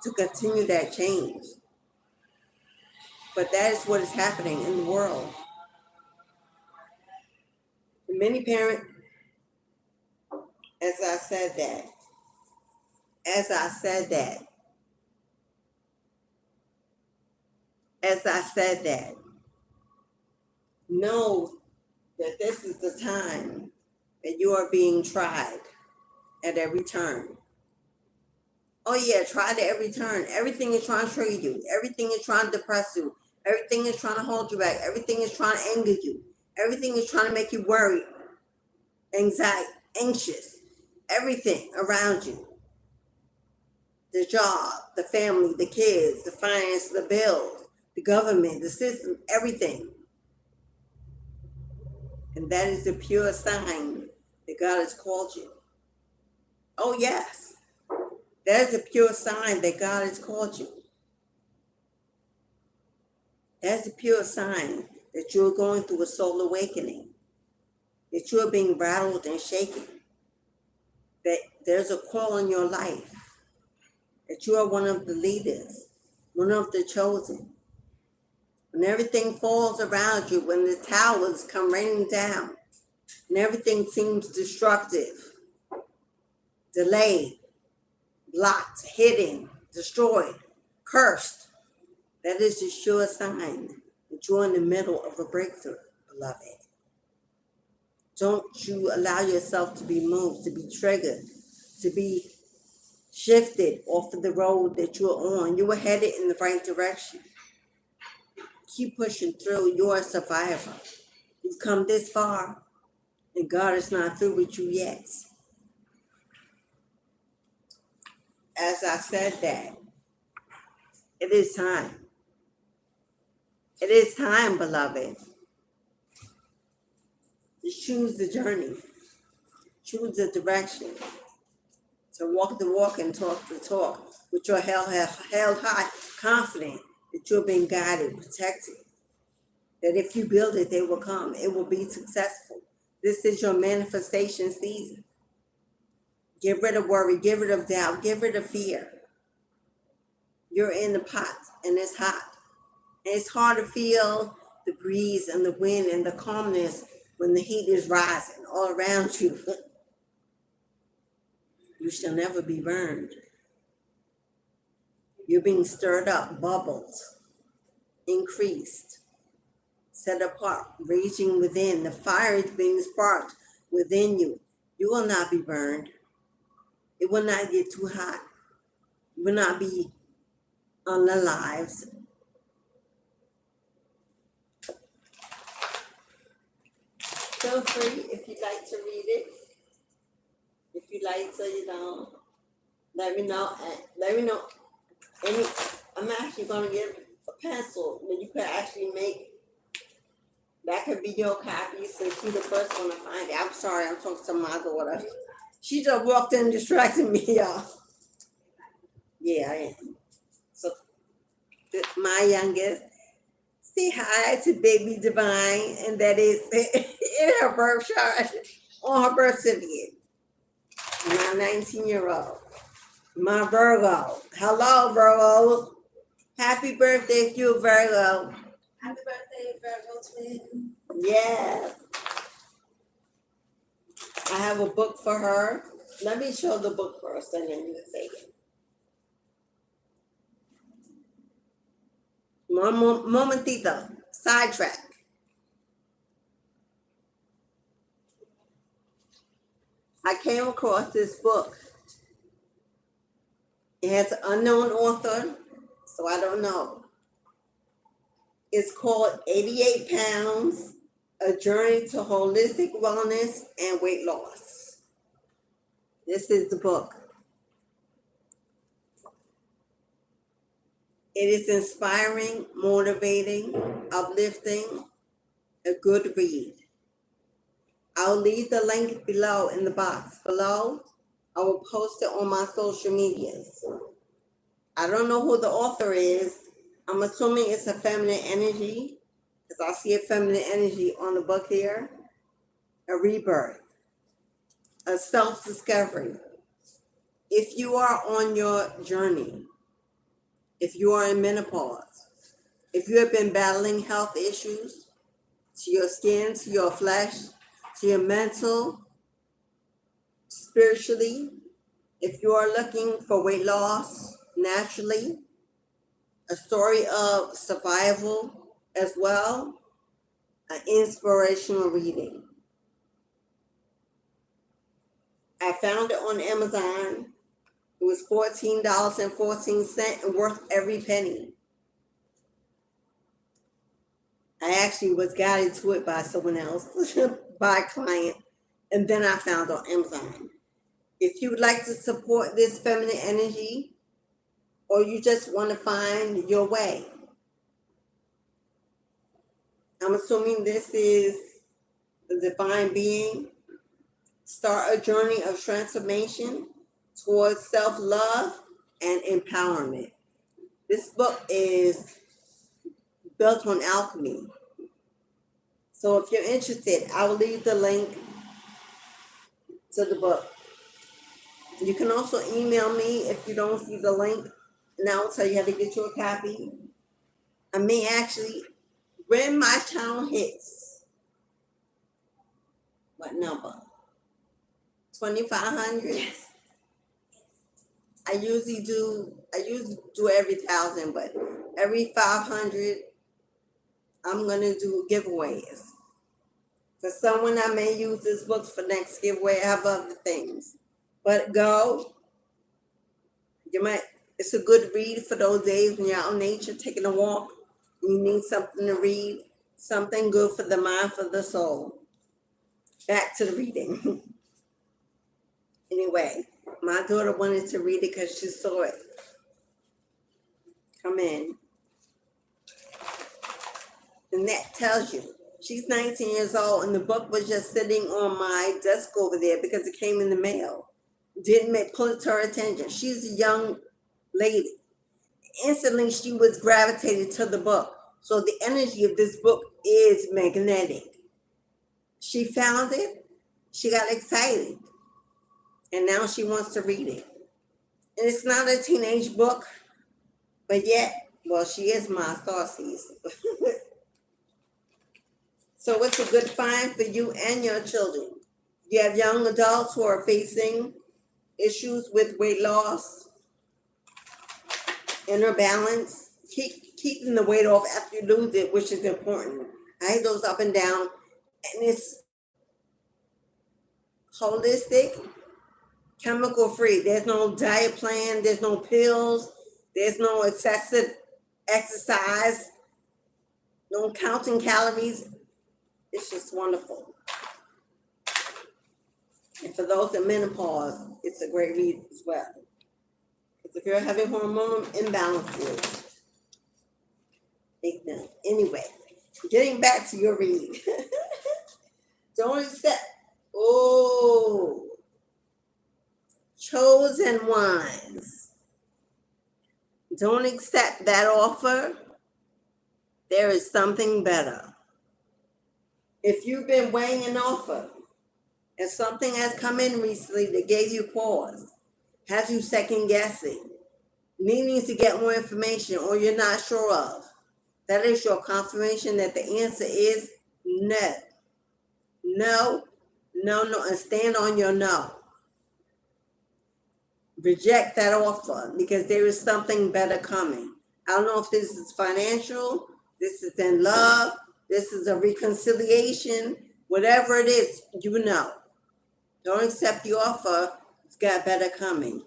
to continue that change. But that is what is happening in the world. Many parents, as I said that, know that this is the time that you are being tried at every turn. Oh yeah, tried at every turn. Everything is trying to trigger you. Everything is trying to depress you. Everything is trying to hold you back. Everything is trying to anger you. Everything is trying to make you worry, anxiety, anxious. Everything around you. The job, the family, the kids, the finance, the bills, the government, the system, everything. And that is the pure sign that God has called you. Oh yes, that is a pure sign that God has called you. That's a pure sign that you're going through a soul awakening, that you're being rattled and shaken, that there's a call in your life, that you are one of the leaders, one of the chosen. When everything falls around you, when the towers come raining down, and everything seems destructive, delayed, blocked, hidden, destroyed, cursed, that is a sure sign that you're in the middle of a breakthrough, beloved. Don't you allow yourself to be moved, to be triggered, to be shifted off of the road that you're on. You are headed in the right direction. Keep pushing through. You're a survivor. You've come this far, and God is not through with you yet. As I said that, It is time. It is time, beloved. Just choose the journey. Choose the direction. To walk the walk and talk the talk with your held high, confident that you're being guided, protected. That if you build it, they will come. It will be successful. This is your manifestation season. Get rid of worry, get rid of doubt, get rid of fear. You're in the pot and it's hot. And it's hard to feel the breeze and the wind and the calmness when the heat is rising all around you. You shall never be burned. You're being stirred up, bubbled, increased, set apart, raging within. The fire is being sparked within you. You will not be burned. It will not get too hot. You will not be unalived. Feel free if you'd like to read it. If you'd like to, let me know. Let me know. I'm actually going to give a pencil that you could actually make. That could be your copy since you're the first one to find it. I'm sorry, I'm talking to my daughter. She just walked in and distracted me, y'all. Yeah, I am. So, my youngest, say hi to baby Divine, and that is in her birth chart, on her birth certificate. My 19-year-old. My Virgo. Hello, Virgo. Happy birthday to you, Virgo. Happy birthday, Virgo twin. Yes. I have a book for her. Let me show the book first, and then you can say it. Momentito. Sidetrack. I came across this book. It has an unknown author, so I don't know. It's called 88 Pounds, A Journey to Holistic Wellness and Weight Loss. This is the book. It is inspiring, motivating, uplifting, a good read. I'll leave the link below in the box below. I will post it on my social medias. I don't know who the author is. I'm assuming it's a feminine energy, because I see a feminine energy on the book here. A rebirth, a self-discovery. If you are on your journey, if you are in menopause, if you have been battling health issues to your skin, to your flesh, to your mental, spiritually, if you are looking for weight loss naturally, a story of survival as well, an inspirational reading. I found it on Amazon. It was $14.14 and worth every penny. I actually was guided to it by someone else, by a client, and then I found it on Amazon. If you would like to support this feminine energy, or you just want to find your way, I'm assuming this is the divine being. Start a journey of transformation towards self-love and empowerment. This book is built on alchemy. So if you're interested, I will leave the link to the book. You can also email me if you don't see the link, and I will tell you how to get you a copy. I may actually, when my channel hits, what number? 2,500. I usually do every 1,000, but every 500, I'm gonna do giveaways. For someone, I may use this book for next giveaway. I have other things, but go. It's a good read for those days when you're out in nature taking a walk. You need something to read, something good for the mind, for the soul. Back to the reading. Anyway, my daughter wanted to read it because she saw it. come in. And that tells you. She's 19 years old, and the book was just sitting on my desk over there because it came in the mail. Pull it to her attention. She's a young lady. Instantly, she was gravitated to the book. So the energy of this book is magnetic. She found it. She got excited. And now she wants to read it. And it's not a teenage book, but yet, well, she is my Starseeds. So it's a good find for you and your children. You have young adults who are facing issues with weight loss, inner balance, keeping the weight off after you lose it, which is important. It goes up and down, and it's holistic, chemical free. There's no diet plan, there's no pills, there's no excessive exercise, no counting calories. It's just wonderful. And for those in menopause, it's a great read as well. Because if you're having hormonal imbalances, take them. Anyway, getting back to your read. Don't accept, chosen ones. Don't accept that offer. There is something better. If you've been weighing an offer and something has come in recently that gave you pause, has you second guessing, needing to get more information or you're not sure of, that is your confirmation that the answer is no. No, no, no, and stand on your no. Reject that offer because there is something better coming. I don't know if this is financial, this is in love, this is a reconciliation, whatever it is, you know. Don't accept the offer, it's got better coming.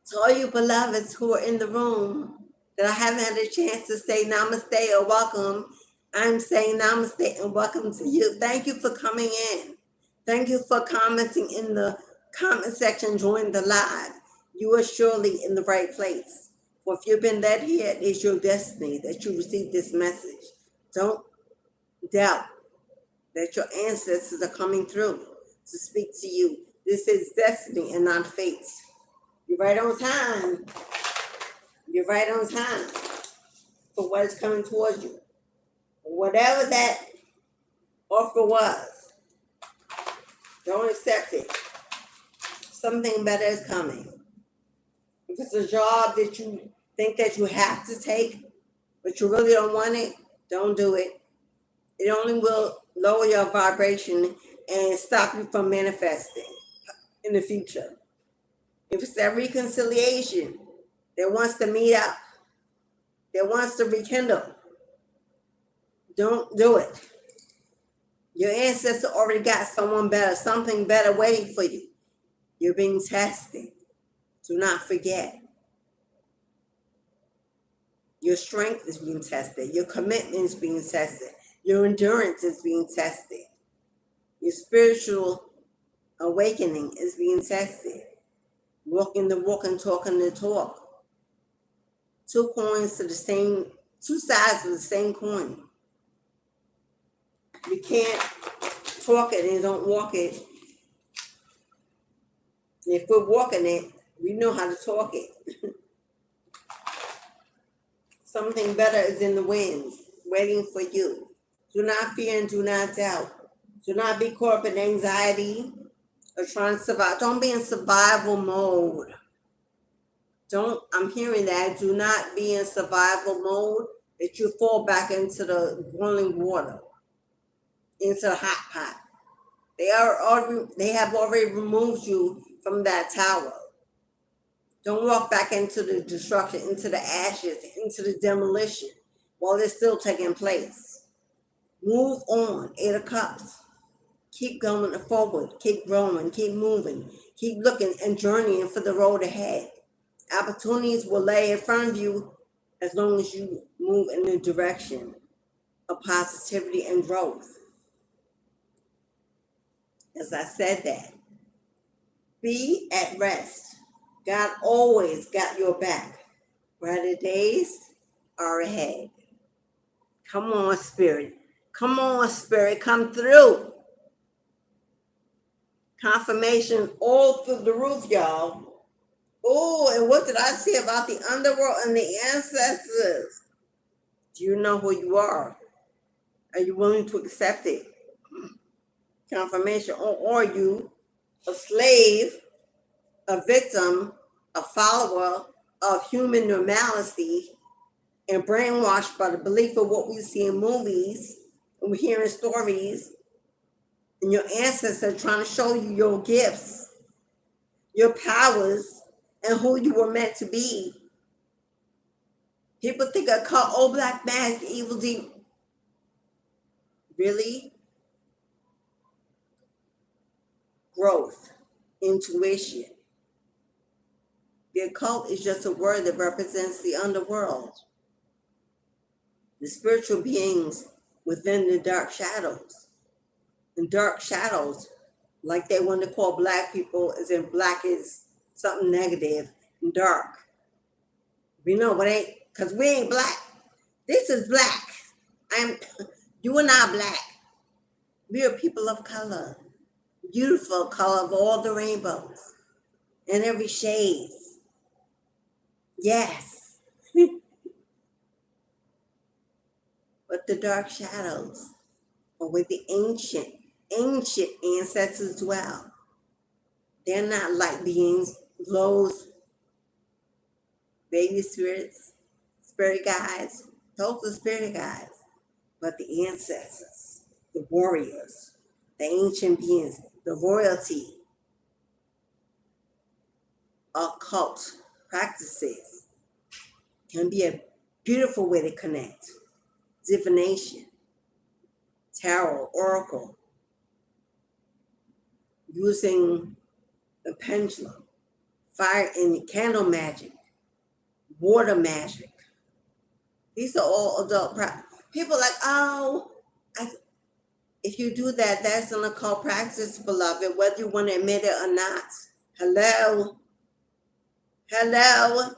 To all you beloveds who are in the room that I haven't had a chance to say namaste or welcome, I'm saying namaste and welcome to you. Thank you for coming in. Thank you for commenting in the comment section, join the live. You are surely in the right place. For if you've been led here, it is your destiny that you receive this message. Don't doubt that your ancestors are coming through to speak to you. This is destiny and not fate. You're right on time. You're right on time for what is coming towards you. Whatever that offer was, don't accept it. Something better is coming. If it's a job that you think that you have to take, but you really don't want it, don't do it. It only will lower your vibration and stop you from manifesting in the future. If it's that reconciliation that wants to meet up, that wants to rekindle, don't do it. Your ancestor already got someone better, something better waiting for you. You're being tested. Do not forget. Your strength is being tested. Your commitment is being tested. Your endurance is being tested. Your spiritual awakening is being tested. Walking the walk and talking the talk. Two sides of the same coin. You can't talk it and don't walk it. If we're walking it, we know how to talk it. Something better is in the winds, waiting for you. Do not fear and do not doubt. Do not be caught up in anxiety or trying to survive. Don't be in survival mode. I'm hearing that. Do not be in survival mode that you fall back into the boiling water, into the hot pot. They have already removed you from that tower. Don't walk back into the destruction, into the ashes, into the demolition while it's still taking place. Move on, 8 of Cups. Keep going forward, keep growing, keep moving, keep looking and journeying for the road ahead. Opportunities will lay in front of you as long as you move in the direction of positivity and growth. As I said that, be at rest. God always got your back. Brighter days are ahead. Come on, Spirit. Come on, Spirit. Come through. Confirmation all through the roof, y'all. Oh, and what did I say about the underworld and the ancestors? Do you know who you are? Are you willing to accept it? Confirmation. Or are you a slave, a victim, a follower of human normalcy, and brainwashed by the belief of what we see in movies and we hear in stories, and your ancestors are trying to show you your gifts, your powers, and who you were meant to be. People think occult, old black magic, evil deep. Really? Growth, intuition. The occult is just a word that represents the underworld, the spiritual beings within the dark shadows. And dark shadows, like they want to call black people, as in black is something negative and dark. We know what ain't, because we ain't black. This is black. You are not black. We are people of color. Beautiful color of all the rainbows and every shade. Yes. But the dark shadows are where the ancient ancestors dwell. They're not light beings, those baby spirits, spirit guides. Those are spirit guides. But the ancestors, the warriors, the ancient beings, the royalty, occult practices can be a beautiful way to connect. Divination, tarot, oracle, using the pendulum, fire and candle magic, water magic. These are all adult practices. People are like, oh, if you do that, that's an occult practice, beloved, whether you want to admit it or not. Hello? Hello?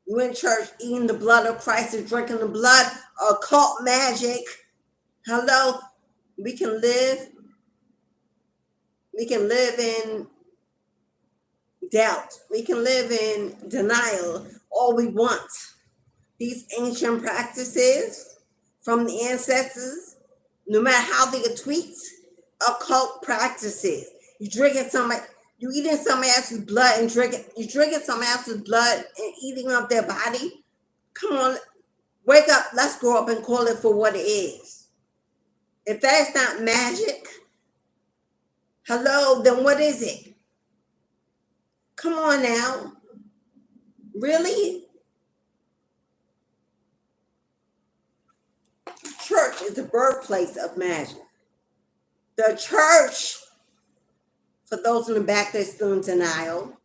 You in church eating the blood of Christ and drinking the blood of occult magic. Hello? We can live in doubt. We can live in denial all we want. These ancient practices from the ancestors, no matter how they get tweaked, occult practices. You eating somebody else's blood and drinking somebody else's blood and eating up their body. Come on, wake up. Let's grow up and call it for what it is. If that's not magic, hello, then what is it? Come on now. Really? Church is the birthplace of magic. The church, for those in the back that are still in denial,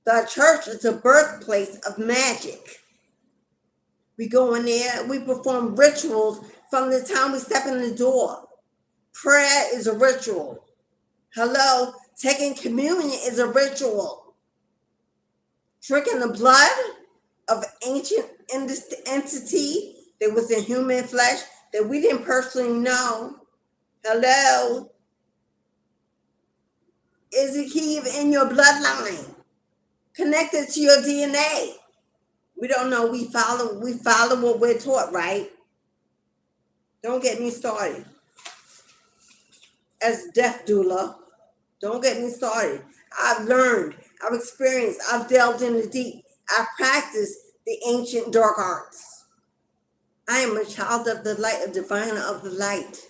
the church is the birthplace of magic. We go in there, we perform rituals from the time we step in the door. Prayer is a ritual. Hello? Taking communion is a ritual. Drinking the blood of ancient entity that was in human flesh that we didn't personally know. Hello? Is it even in your bloodline? Connected to your DNA? We don't know. We follow what we're taught, right? Don't get me started. As death doula, don't get me started. I've learned, I've experienced, I've delved in the deep. I've practiced the ancient dark arts. I am a child of the light, a diviner of the light,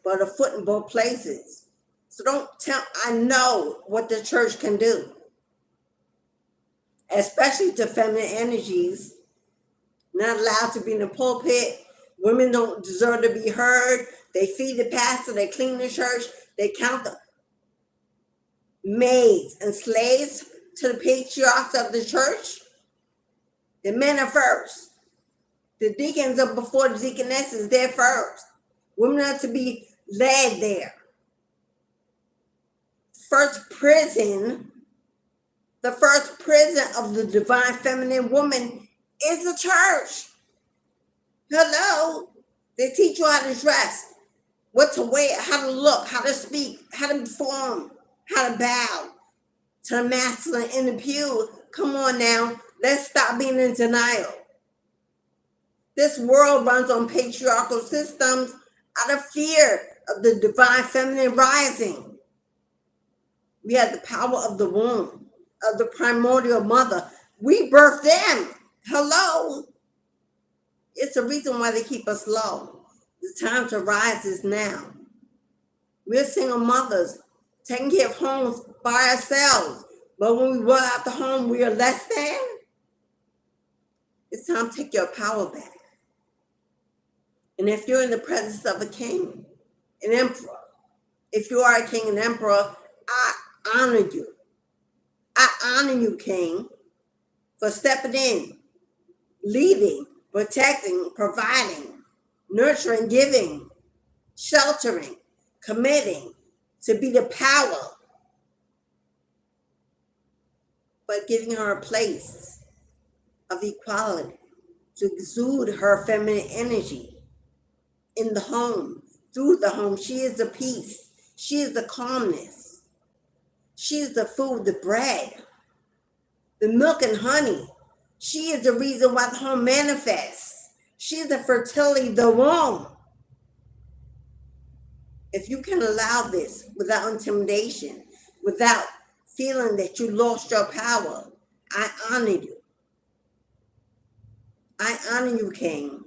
but a foot in both places. So don't tell, I know what the church can do, especially to feminine energies. Not allowed to be in the pulpit. Women don't deserve to be heard. They feed the pastor, they clean the church, they count the maids and slaves to the patriarchs of the church. The men are first. The deacons are before the deaconesses, they're first. Women are to be led there. First prison, The first prison of the divine feminine woman is the church. Hello. They teach you how to dress, what to wear, how to look, how to speak, how to perform, how to bow to the masculine in the pew. Come on now. Let's stop being in denial. This world runs on patriarchal systems out of fear of the divine feminine rising. We have the power of the womb, of the primordial mother. We birthed them. Hello. It's the reason why they keep us low. The time to rise is now. We're single mothers taking care of homes by ourselves. But when we run out the home, we are less than. It's time to take your power back. And if you're in the presence of a king, an emperor, if you are a king and emperor, I honor you. I honor you, king, for stepping in, leading, protecting, providing, nurturing, giving, sheltering, committing to be the power, but giving her a place of equality to exude her feminine energy in the home, through the home. She is the peace. She is the calmness. She is the food, the bread, the milk and honey. She is the reason why the home manifests. She is the fertility, the womb. If you can allow this without intimidation, without feeling that you lost your power, I honor you. I honor you, king.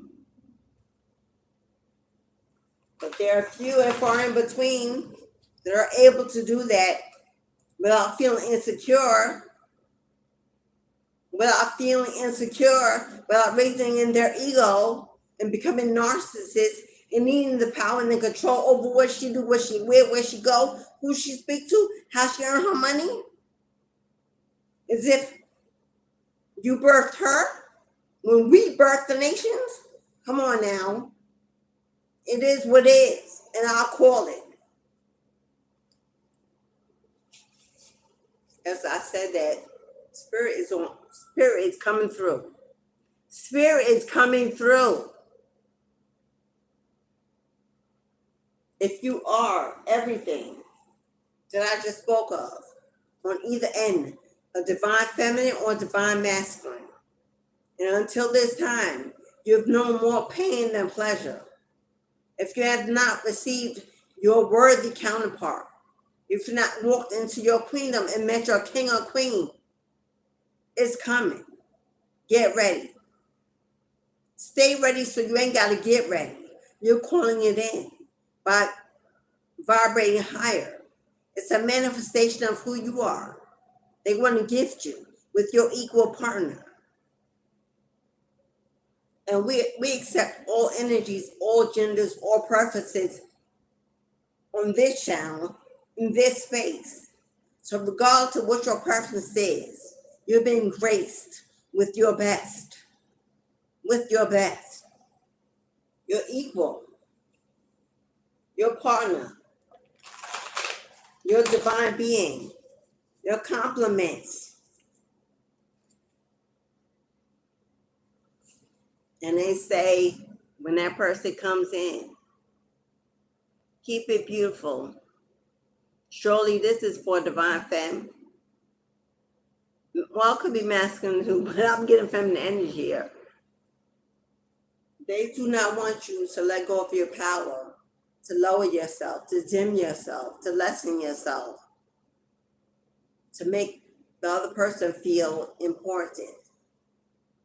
But there are few and far in between that are able to do that without feeling insecure, without raising in their ego and becoming narcissists and needing the power and the control over what she do, what she wear, where she go, who she speak to, how she earn her money. As if you birthed her when we birthed the nations. Come on now. It is what it is, and I'll call it. As I said that, spirit is coming through. Spirit is coming through. If you are everything that I just spoke of, on either end, a divine feminine or divine masculine, and until this time, you have known more pain than pleasure. If you have not received your worthy counterpart, if you've not walked into your queendom and met your king or queen, it's coming. Get ready. Stay ready so you ain't got to get ready. You're calling it in by vibrating higher. It's a manifestation of who you are. They want to gift you with your equal partner. And we accept all energies, all genders, all preferences on this channel, in this space. So regardless of what your preference is, you're being graced with your best. With your best. Your equal. Your partner. Your divine being. Your compliments. And they say, when that person comes in, keep it beautiful. Surely this is for divine femme. Well, it could be masculine too, but I'm getting feminine energy here. They do not want you to let go of your power, to lower yourself, to dim yourself, to lessen yourself, to make the other person feel important,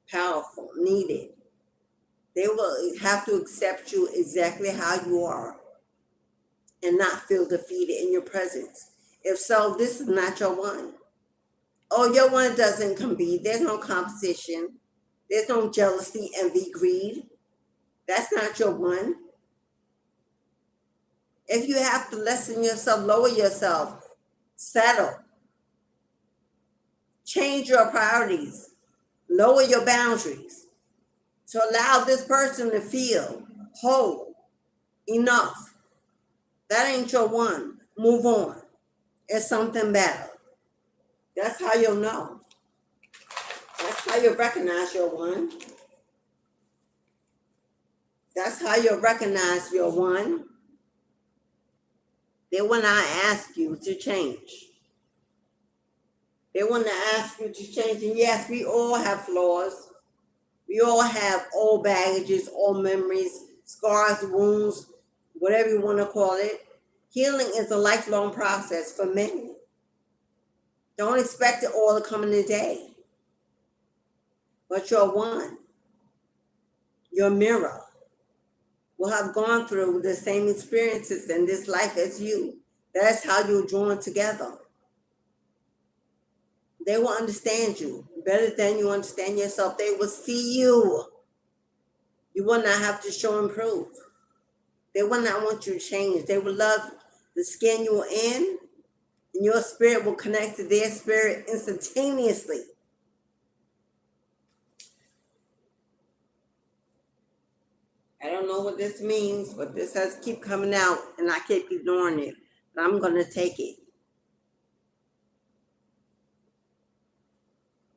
powerful, needed. They will have to accept you exactly how you are and not feel defeated in your presence. If so, this is not your one. Oh, your one doesn't compete. There's no competition. There's no jealousy, envy, greed. That's not your one. If you have to lessen yourself, lower yourself, settle. Change your priorities. Lower your boundaries. To allow this person to feel whole, enough. That ain't your one. Move on. It's something better. That's how you'll know. That's how you'll recognize you're one. That's how you'll recognize you're one. They will not ask you to change. They want to ask you to change. And yes, we all have flaws. We all have old baggages, old memories, scars, wounds, whatever you want to call it. Healing is a lifelong process for many. Don't expect it all to come in a day. But you're one. Your mirror will have gone through the same experiences in this life as you. That's how you're drawn together. They will understand you better than you understand yourself. They will see you. You will not have to show and prove. They will not want you to change. They will love the skin you're in, and your spirit will connect to their spirit instantaneously. I don't know what this means, but this has keep coming out, and I keep ignoring it. But I'm going to take it.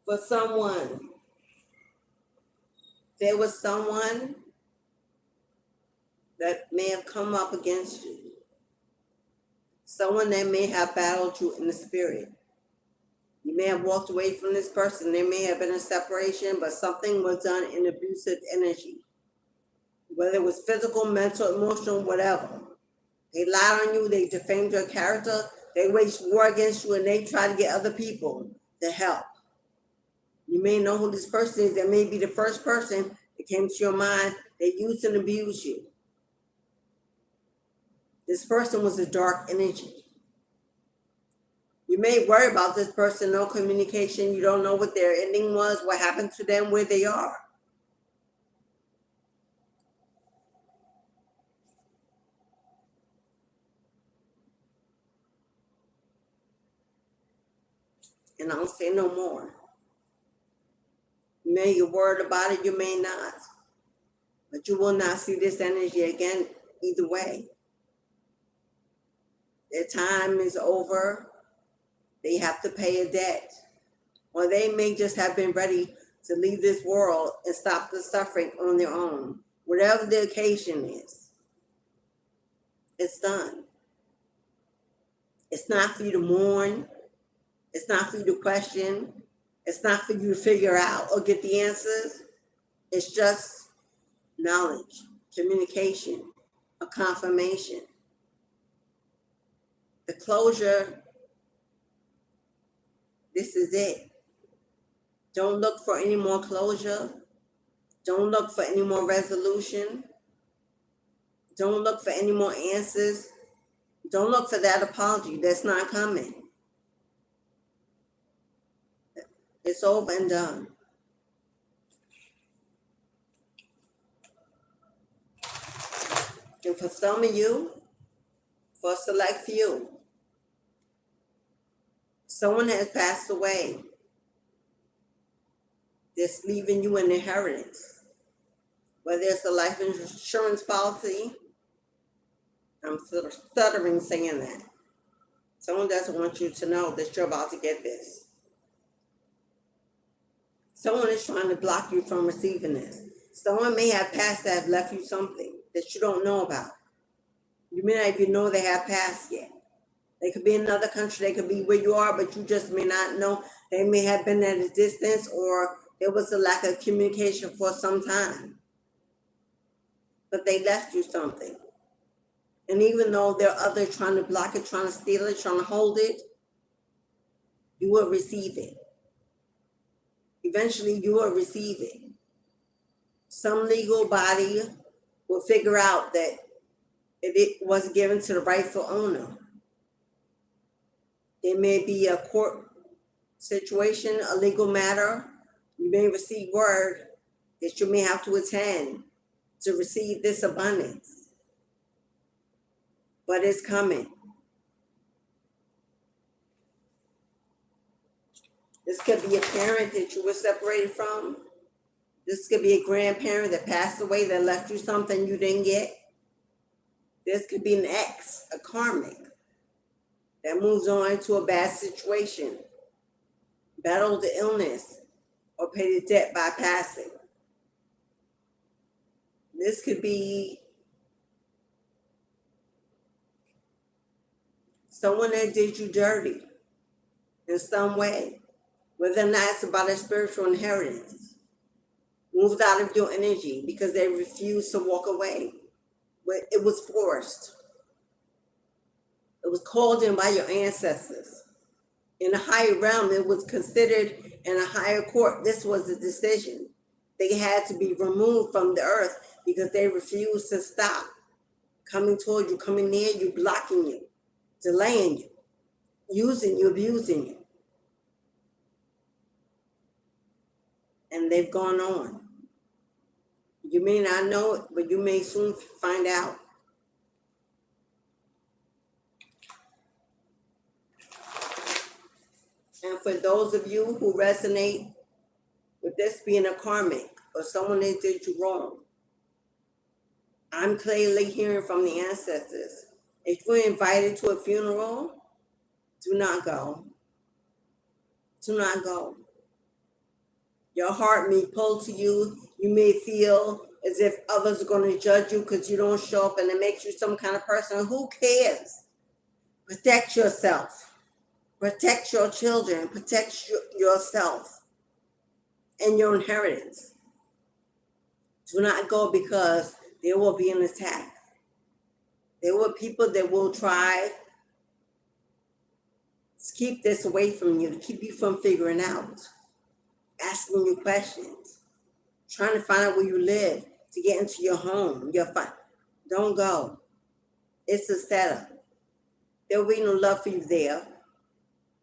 For someone, there was someone that may have come up against you. Someone that may have battled you in the spirit. You may have walked away from this person. There may have been a separation, but something was done in abusive energy. Whether it was physical, mental, emotional, whatever. They lied on you, they defamed your character, they waged war against you, and they try to get other people to help. You may know who this person is. That may be the first person that came to your mind that used and abused you. This person was a dark energy. You may worry about this person, no communication. You don't know what their ending was, what happened to them, where they are. And I'll say no more. You may get worried about it, you may not. But you will not see this energy again either way. Their time is over. They have to pay a debt. Or they may just have been ready to leave this world and stop the suffering on their own. Whatever the occasion is, it's done. It's not for you to mourn. It's not for you to question. It's not for you to figure out or get the answers. It's just knowledge, communication, a confirmation. The closure, this is it. Don't look for any more closure. Don't look for any more resolution. Don't look for any more answers. Don't look for that apology. That's not coming. It's over and done. And for some of you, for a select few, someone has passed away that's leaving you an inheritance. Whether it's a life insurance policy, I'm stuttering saying that. Someone doesn't want you to know that you're about to get this. Someone is trying to block you from receiving this. Someone may have passed that have left you something that you don't know about. You may not even know they have passed yet. They could be in another country. They could be where you are, but you just may not know. They may have been at a distance, or there was a lack of communication for some time. But they left you something. And even though there are others trying to block it, trying to steal it, trying to hold it, you will receive it. Eventually, you will receive it. Some legal body will figure out that it was given to the rightful owner. It may be a court situation, a legal matter. You may receive word that you may have to attend to receive this abundance. But it's coming. This could be a parent that you were separated from. This could be a grandparent that passed away that left you something you didn't get. This could be an ex, a karmic, that moves on to a bad situation. battle the illness, or pay the debt by passing. This could be someone that did you dirty in some way, whether or not it's about a spiritual inheritance, moved out of your energy because they refused to walk away. But it was forced. It was called in by your ancestors. In a higher realm, it was considered in a higher court. This was a decision. They had to be removed from the earth because they refused to stop coming toward you, coming near you, blocking you, delaying you, using you, abusing you. And they've gone on. You may not know it, but you may soon find out. And for those of you who resonate with this being a karmic or someone that did you wrong, I'm clearly hearing from the ancestors. If you're invited to a funeral, do not go. Do not go. Your heart may pull to you. You may feel as if others are going to judge you because you don't show up and it makes you some kind of person. Who cares? Protect yourself. Protect your children. Protect yourself and your inheritance. Do not go because there will be an attack. There will be people that will try to keep this away from you, to keep you from figuring out, asking you questions, trying to find out where you live, to get into your home. Don't go. It's a setup. There will be no love for you there.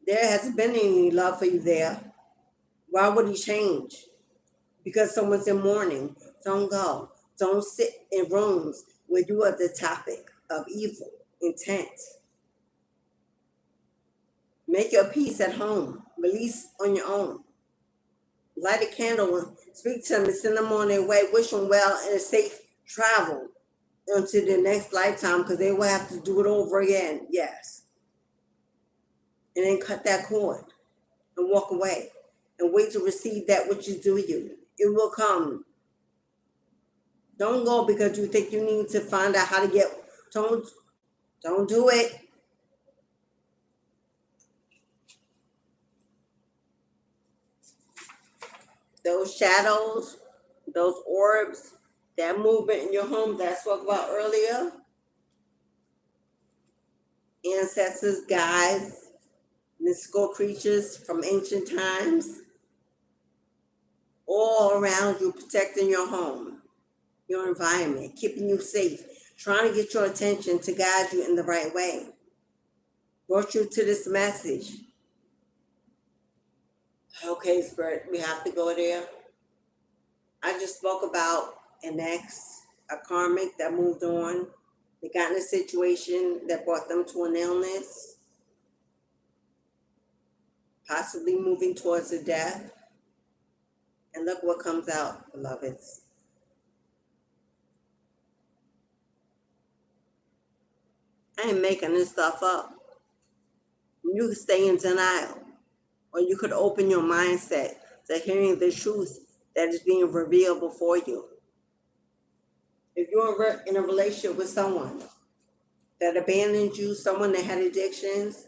There hasn't been any love for you there. Why would he change? Because someone's in mourning. Don't go. Don't sit in rooms where you are the topic of evil intent. Make your peace at home. Release on your own. Light a candle and speak to them and send them on their way. Wish them well and a safe travel into the next lifetime because they will have to do it over again. Yes. And then cut that cord and walk away and wait to receive that which is due you. It will come. Don't go because you think you need to find out how to get. Don't do it. Those shadows, those orbs, that movement in your home that I spoke about earlier, ancestors, guides, mystical creatures from ancient times, all around you, protecting your home, your environment, keeping you safe, trying to get your attention to guide you in the right way. Brought you to this message. Okay, Spirit, we have to go there. I just spoke about an ex, a karmic that moved on. They got in a situation that brought them to an illness, possibly moving towards a death. And look what comes out, beloveds. I ain't making this stuff up. You can stay in denial, or you could open your mindset to hearing the truth that is being revealed before you. If you're in a relationship with someone that abandoned you, someone that had addictions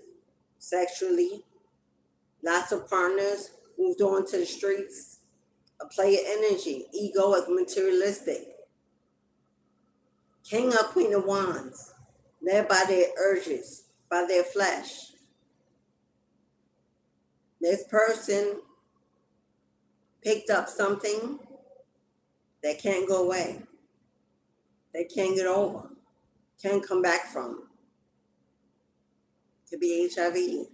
sexually, lots of partners, moved on to the streets, a player energy, egoic, materialistic, king or queen of wands, led by their urges, by their flesh. This person picked up something that can't go away, they can't get over, can't come back from. Could be HIV.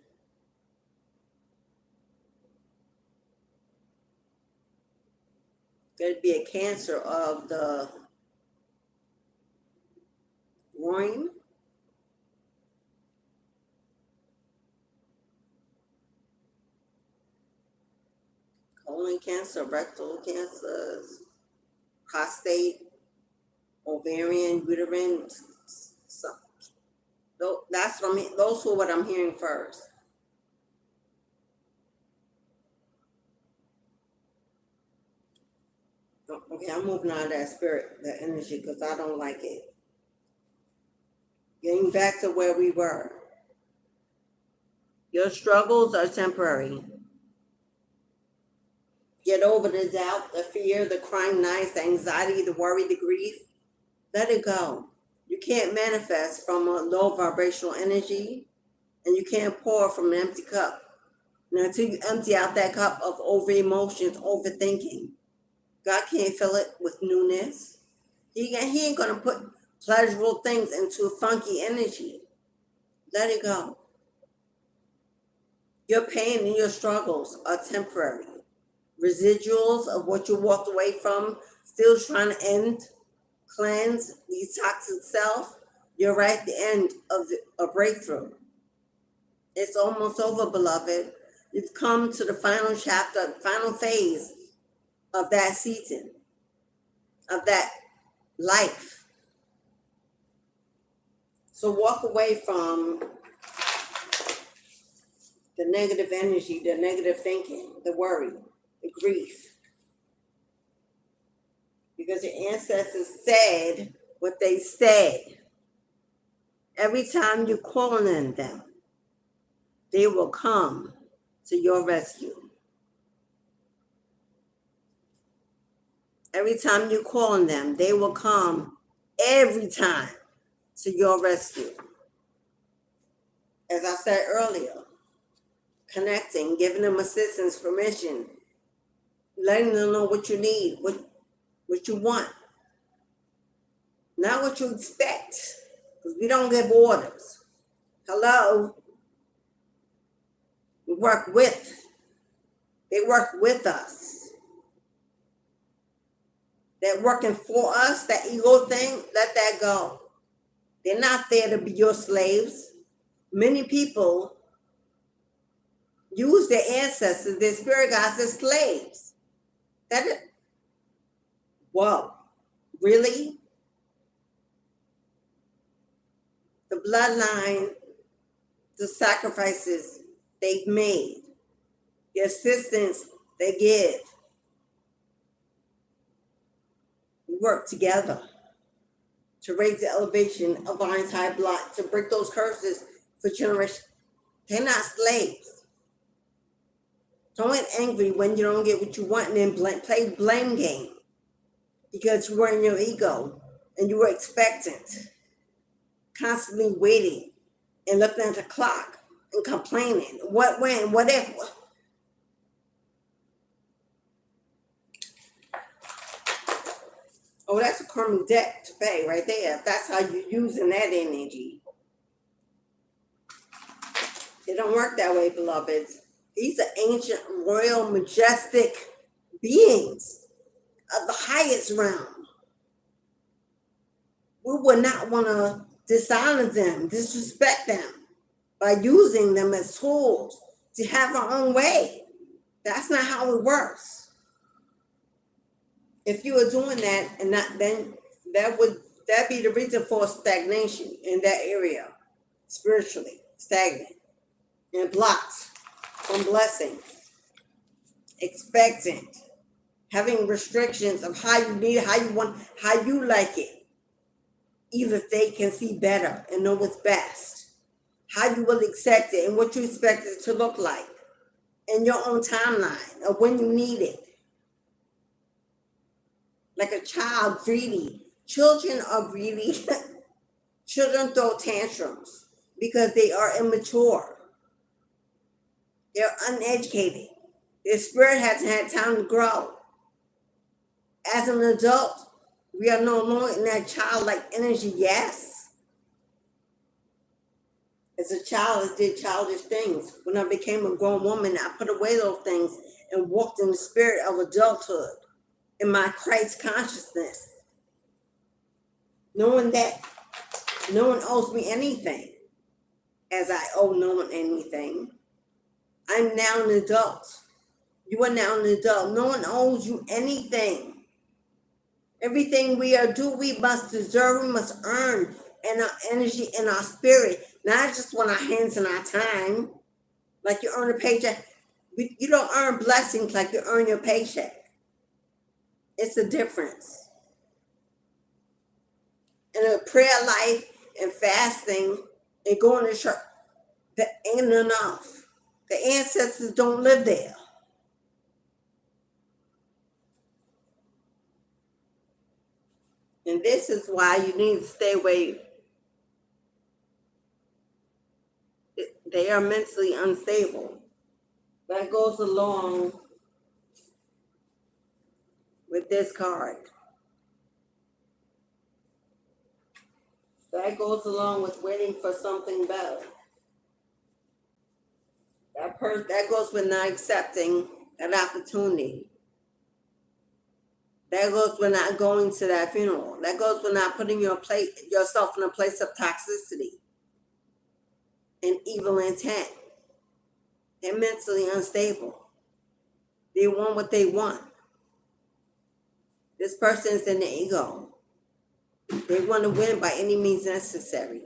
Could be a cancer of the groin, colon cancer, rectal cancers, prostate, ovarian, uterine. That's what those are what I'm hearing first. Okay, I'm moving out of that spirit, that energy, because I don't like it. Getting back to where we were. Your struggles are temporary. Get over the doubt, the fear, the crying nights, the anxiety, the worry, the grief. Let it go. You can't manifest from a low vibrational energy, and you can't pour from an empty cup. Now, until you empty out that cup of over emotions, overthinking, God can't fill it with newness. He ain't going to put pleasurable things into funky energy. Let it go. Your pain and your struggles are temporary. Residuals of what you walked away from, still trying to end, cleanse, detox itself. You're right at the end of a breakthrough. It's almost over, beloved. You've come to the final chapter, final phase of that season, of that life. So walk away from the negative energy, the negative thinking, the worry, the grief. Because your ancestors said what they said. Every time you call on them, they will come to your rescue. Every time you call on them, they will come every time to your rescue. As I said earlier, connecting, giving them assistance, permission, letting them know what you need, what you want, not what you expect, because we don't give orders. Hello? We work with. They work with us. They're working for us, that ego thing, let that go. They're not there to be your slaves. Many people use their ancestors, their spirit guides, as slaves. Whoa, really? The bloodline, the sacrifices they've made, the assistance they give, work together to raise the elevation of our entire block, to break those curses for generations. They're not slaves. Don't get angry when you don't get what you want and then play blame game because you were in your ego and you were expectant, constantly waiting and looking at the clock and complaining. What, when, what if? Oh, that's a karmic debt to pay right there. If that's how you're using that energy. It don't work that way, beloveds. These are ancient, royal, majestic beings of the highest realm. We would not want to dishonor them, disrespect them by using them as tools to have our own way. That's not how it works. If you are doing that and not, then that'd be the reason for stagnation in that area, spiritually stagnant and blocked from blessings, expectant, having restrictions of how you need it, how you want, how you like it, even if they can see better and know what's best, how you will accept it and what you expect it to look like in your own timeline of when you need it. Like a child, greedy. Children are greedy. Children throw tantrums because they are immature. They're uneducated. Their spirit hasn't had time to grow. As an adult, we are no longer in that childlike energy, yes. As a child, I did childish things. When I became a grown woman, I put away those things and walked in the spirit of adulthood, in my Christ consciousness, knowing that no one owes me anything, as I owe no one anything. I'm now an adult. You are now an adult. No one owes you anything. Everything we are due, we must deserve, we must earn in our energy, in our spirit, not just on our hands and our time, like you earn a paycheck. You don't earn blessings like you earn your paycheck. It's a difference. And a prayer life and fasting and going to church, that ain't enough. The ancestors don't live there. And this is why you need to stay away. They are mentally unstable. That goes along with this card. That goes along with waiting for something better. That goes with not accepting an opportunity. That goes with not going to that funeral. That goes with not putting yourself in a place of toxicity and evil intent. They're mentally unstable. They want what they want. This person is in the ego. They want to win by any means necessary.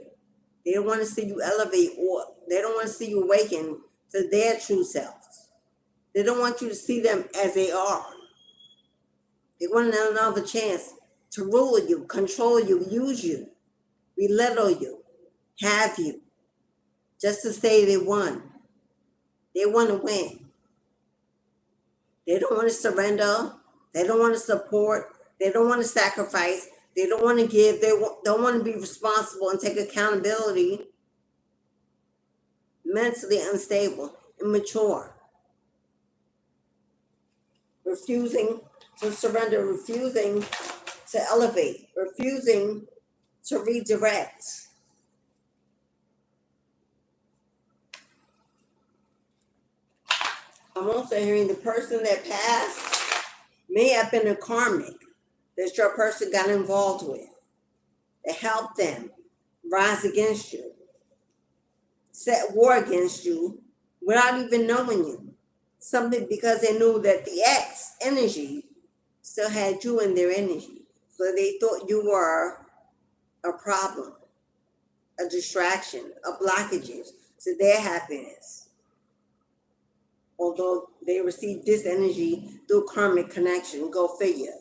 They don't want to see you elevate, or they don't want to see you awaken to their true selves. They don't want you to see them as they are. They want another chance to rule you, control you, use you, belittle you, have you, just to say they won. They want to win. They don't want to surrender. They don't want to support. They don't want to sacrifice. They don't want to give. They don't want to be responsible and take accountability. Mentally unstable, immature, refusing to surrender, refusing to elevate, refusing to redirect. I'm also hearing the person that passed may have been a karmic that your person got involved with, that helped them rise against you, set war against you without even knowing you. Something because they knew that the X energy still had you in their energy. So they thought you were a problem, a distraction, a blockages to their happiness. Although they received this energy through karmic connection, go figure.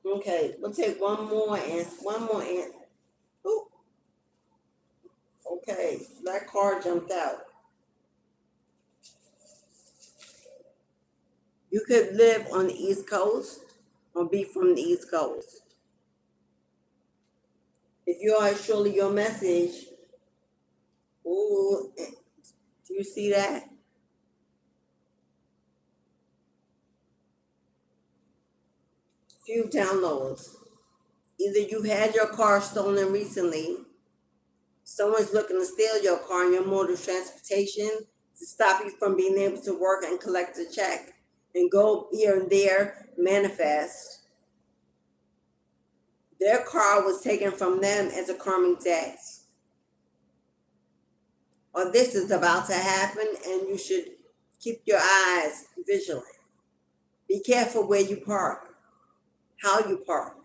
Okay, we'll take one more answer. Ooh. Okay, that card jumped out. You could live on the East Coast or be from the East Coast. If you are surely your message, ooh, do you see that? Few downloads. Either you've had your car stolen recently, someone's looking to steal your car and your mode of transportation to stop you from being able to work and collect a check and go here and there, manifest. Their car was taken from them as a karmic debt. Or this is about to happen and you should keep your eyes vigilant. Be careful where you park, how you park.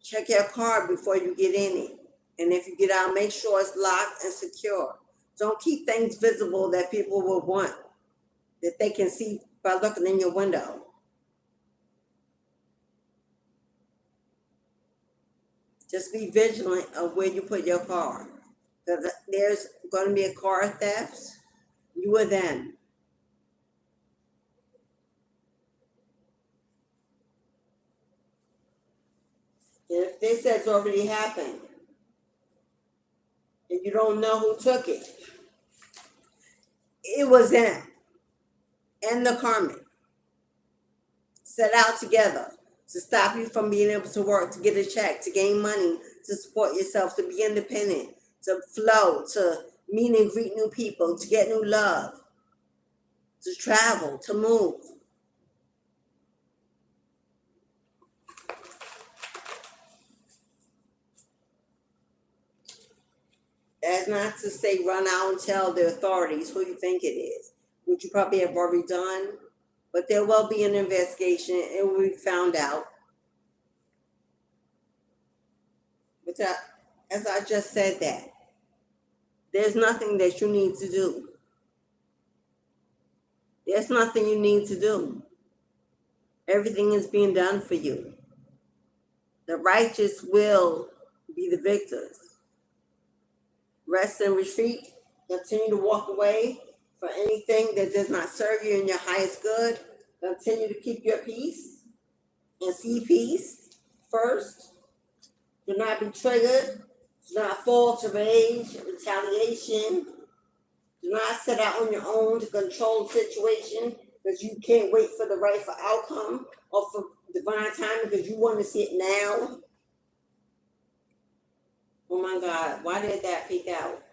Check your car before you get in it. And if you get out, make sure it's locked and secure. Don't keep things visible that people will want, that they can see by looking in your window. Just be vigilant of where you put your car. Because there's going to be a car theft, you or them. And if this has already happened, and you don't know who took it, it was them and the karmic set out together to stop you from being able to work, to get a check, to gain money, to support yourself, to be independent, to flow, to meet and greet new people, to get new love, to travel, to move. That's not to say run out and tell the authorities who you think it is, which you probably have already done, but there will be an investigation. It will be found out. But as I just said that, there's nothing that you need to do. There's nothing you need to do. Everything is being done for you. The righteous will be the victors. Rest and retreat. Continue to walk away from anything that does not serve you in your highest good. Continue to keep your peace and see peace first. Do not be triggered. Do not fall to rage, retaliation. Do not set out on your own to control the situation because you can't wait for the rightful outcome or for divine time because you want to see it now. Oh my God, why did that peek out?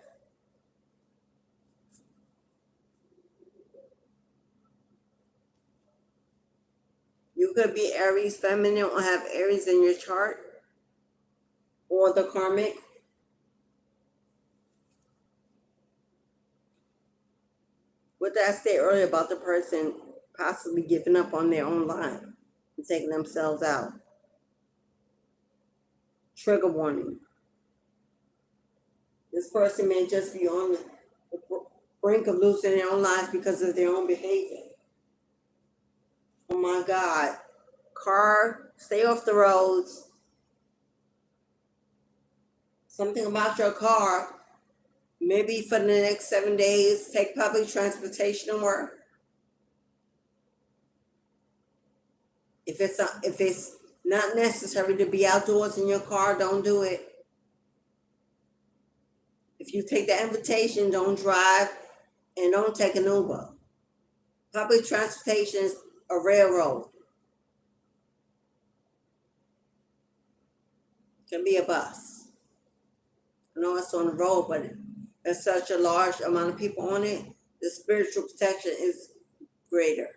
You could be Aries feminine or have Aries in your chart or the karmic. What did I say earlier about the person possibly giving up on their own life and taking themselves out? Trigger warning. This person may just be on the brink of losing their own lives because of their own behavior. Oh my God. Car, stay off the roads. Something about your car. Maybe for the next 7 days, take public transportation to work. If it's not necessary to be outdoors in your car, don't do it. If you take the invitation, don't drive and don't take an Uber. Public transportation is a railroad. It can be a bus. I know it's on the road, but there's such a large amount of people on it, the spiritual protection is greater.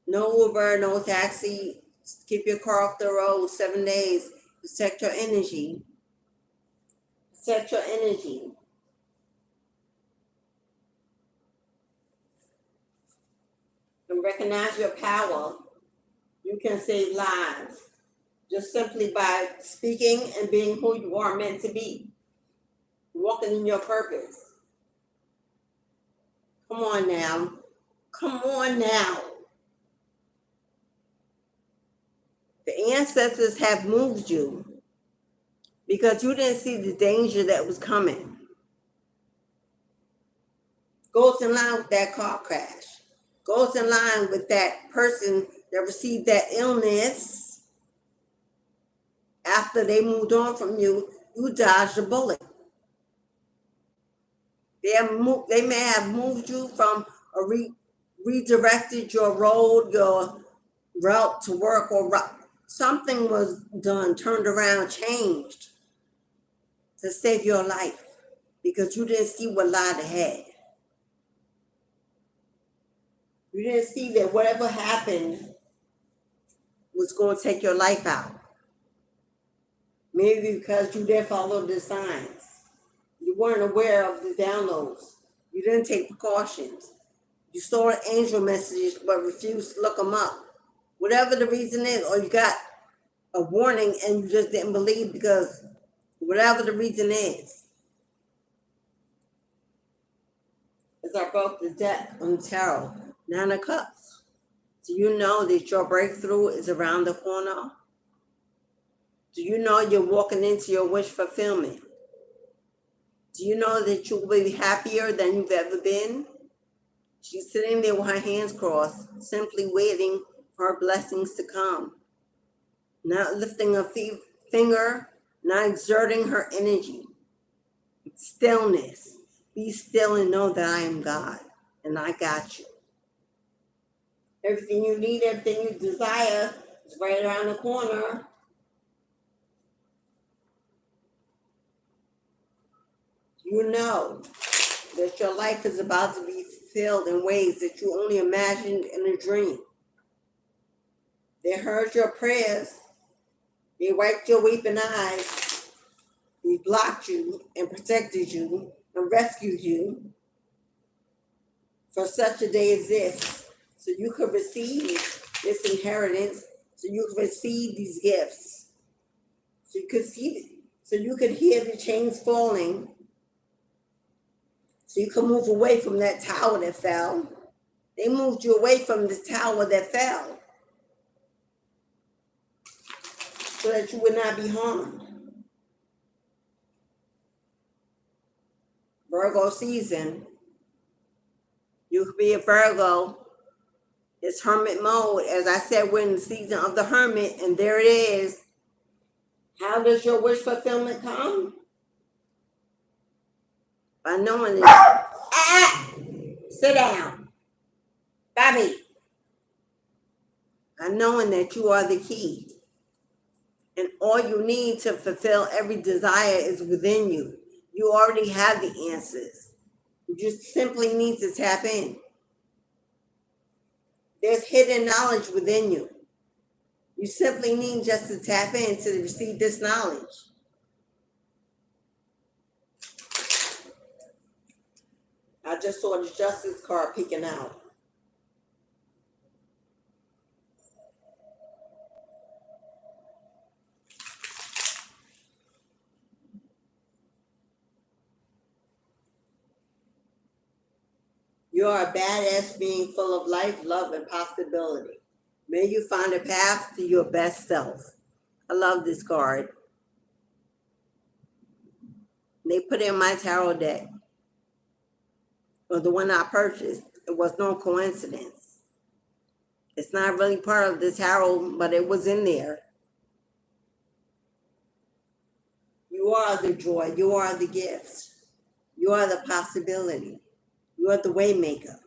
No Uber, no taxi. Keep your car off the road 7 days. Protect your energy. Protect your energy. And recognize your power. You can save lives just simply by speaking and being who you are meant to be. Walking in your purpose. Come on now. Come on now. The ancestors have moved you because you didn't see the danger that was coming. Goes in line with that car crash. Goes in line with that person that received that illness. After they moved on from you, you dodged a bullet. They may have moved you from redirected your road, your route to work, or something was done, turned around, changed to save your life because you didn't see what lied ahead. You didn't see that whatever happened was going to take your life out. Maybe because you didn't follow the signs. You weren't aware of the downloads. You didn't take precautions. You saw an angel messages but refused to look them up. Whatever the reason is, or you got a warning and you just didn't believe because whatever the reason is. As I broke the deck on the tarot, 9 of Cups. Do you know that your breakthrough is around the corner? Do you know you're walking into your wish fulfillment? Do you know that you will be happier than you've ever been? She's sitting there with her hands crossed, simply waiting for her blessings to come. Not lifting a finger, not exerting her energy. Stillness. Be still and know that I am God, and I got you. Everything you need, everything you desire is right around the corner. You know that your life is about to be fulfilled in ways that you only imagined in a dream. They heard your prayers. They wiped your weeping eyes. They blocked you and protected you and rescued you for such a day as this. So you could receive this inheritance. So you could receive these gifts. So you could see it. So you could hear the chains falling. So you can move away from that tower that fell. They moved you away from this tower that fell so that you would not be harmed. Virgo season. You could be a Virgo. It's hermit mode. As I said, we're in the season of the hermit, and there it is. How does your wish fulfillment come? By knowing it. Sit down. Bobby. By knowing that you are the key. And all you need to fulfill every desire is within you. You already have the answers. You just simply need to tap in. There's hidden knowledge within you. You simply need just to tap in to receive this knowledge. I just saw the Justice card peeking out. You are a badass being full of life, love, and possibility. May you find a path to your best self. I love this card. They put it in my tarot deck. Or the one I purchased. It was no coincidence. It's not really part of the tarot, but it was in there. You are the joy. You are the gifts. You are the possibility. You are the way maker.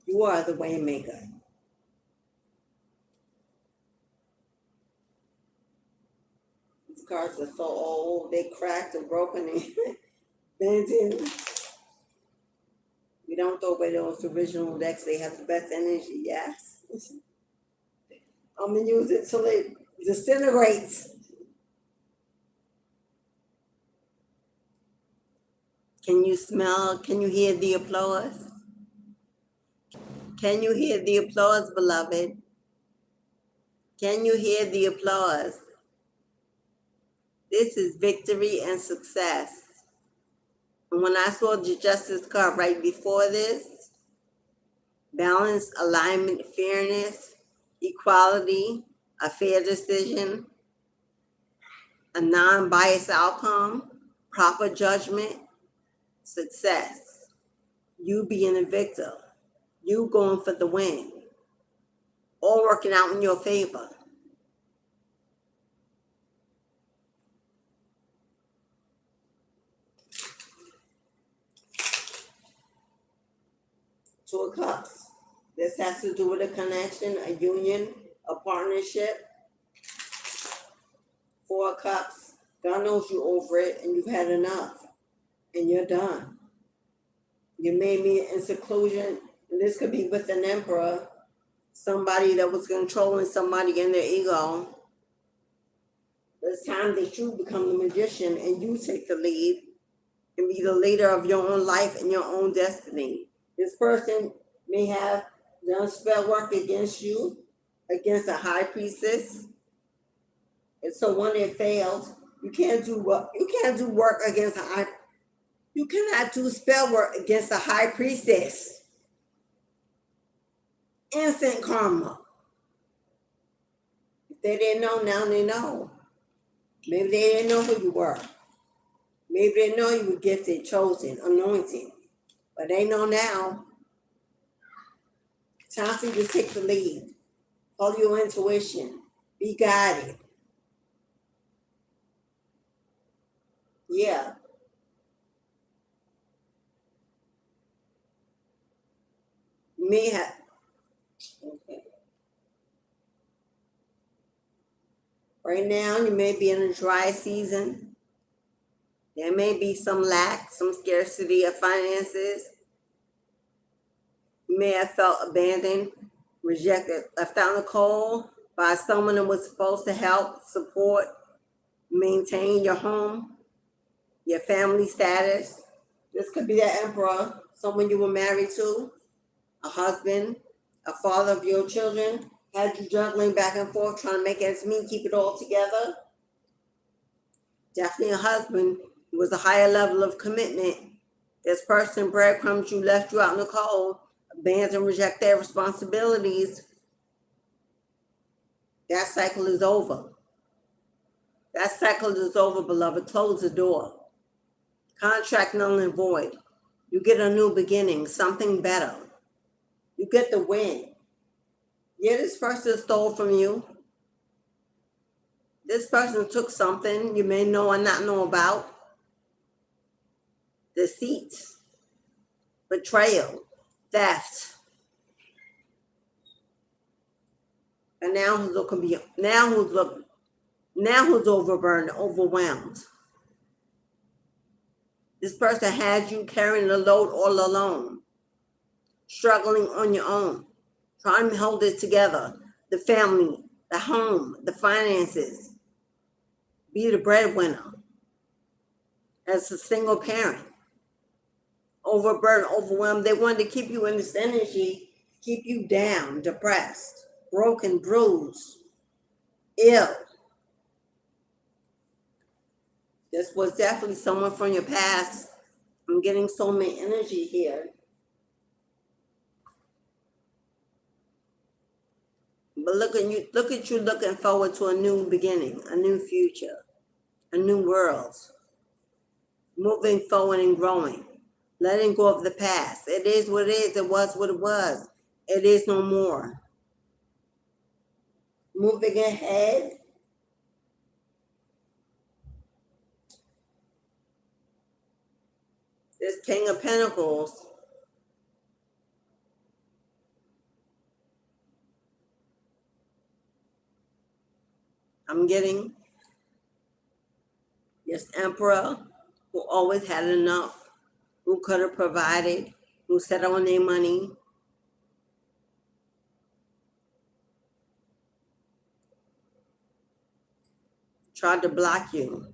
You are the way maker. These cards are so old, they cracked and broken and bent in. We don't throw away those original decks. They have the best energy, yes. I'm going to use it till it disintegrates. Can you smell, can you hear the applause? Can you hear the applause, beloved? Can you hear the applause? This is victory and success. And when I saw the Justice card right before this, balance, alignment, fairness, equality, a fair decision, a non-biased outcome, proper judgment, success. You being a victor. You going for the win. All working out in your favor. Two of Cups. This has to do with a connection, a union, a partnership. Four of Cups. God knows you over it and you've had enough. And you're done. You may be in seclusion. And this could be with an emperor. Somebody that was controlling somebody in their ego. It's time that you become the magician and you take the lead and be the leader of your own life and your own destiny. This person may have done spell work against you, against a high priestess. And so when it fails, you can't do work against a high. You cannot do spell work against a high priestess. Instant karma. If they didn't know, now they know. Maybe they didn't know who you were. Maybe they didn't know you were gifted, chosen, anointed. But they know now. Time for you to take the lead. Follow your intuition. Be guided. Yeah. You may have. Okay. Right now, you may be in a dry season. There may be some lack, some scarcity of finances. You may have felt abandoned, rejected, left out in the cold by someone that was supposed to help, support, maintain your home, your family status. This could be the emperor, someone you were married to, a husband, a father of your children, had you juggling back and forth, trying to make ends meet, keep it all together. Definitely a husband. It was a higher level of commitment. This person breadcrumbs you, left you out in the cold, abandon, reject their responsibilities. That cycle is over. That cycle is over, beloved. Close the door. Contract null and void. You get a new beginning, something better. You get the win. Yeah, this person stole from you. This person took something you may know or not know about. Deceit, betrayal, theft. And now who's overburdened, overwhelmed? This person has you carrying the load all alone, struggling on your own, trying to hold it together. The family, the home, the finances. Be the breadwinner. As a single parent, overburdened, overwhelmed. They wanted to keep you in this energy, keep you down, depressed, broken, bruised, ill. This was definitely someone from your past. I'm getting soulmate energy here. But look at you looking forward to a new beginning, a new future, a new world. Moving forward and growing. Letting go of the past. It is what it is. It was what it was. It is no more. Moving ahead. This King of Pentacles. I'm getting this Emperor who always had enough, who could have provided, who sat on their money. Tried to block you.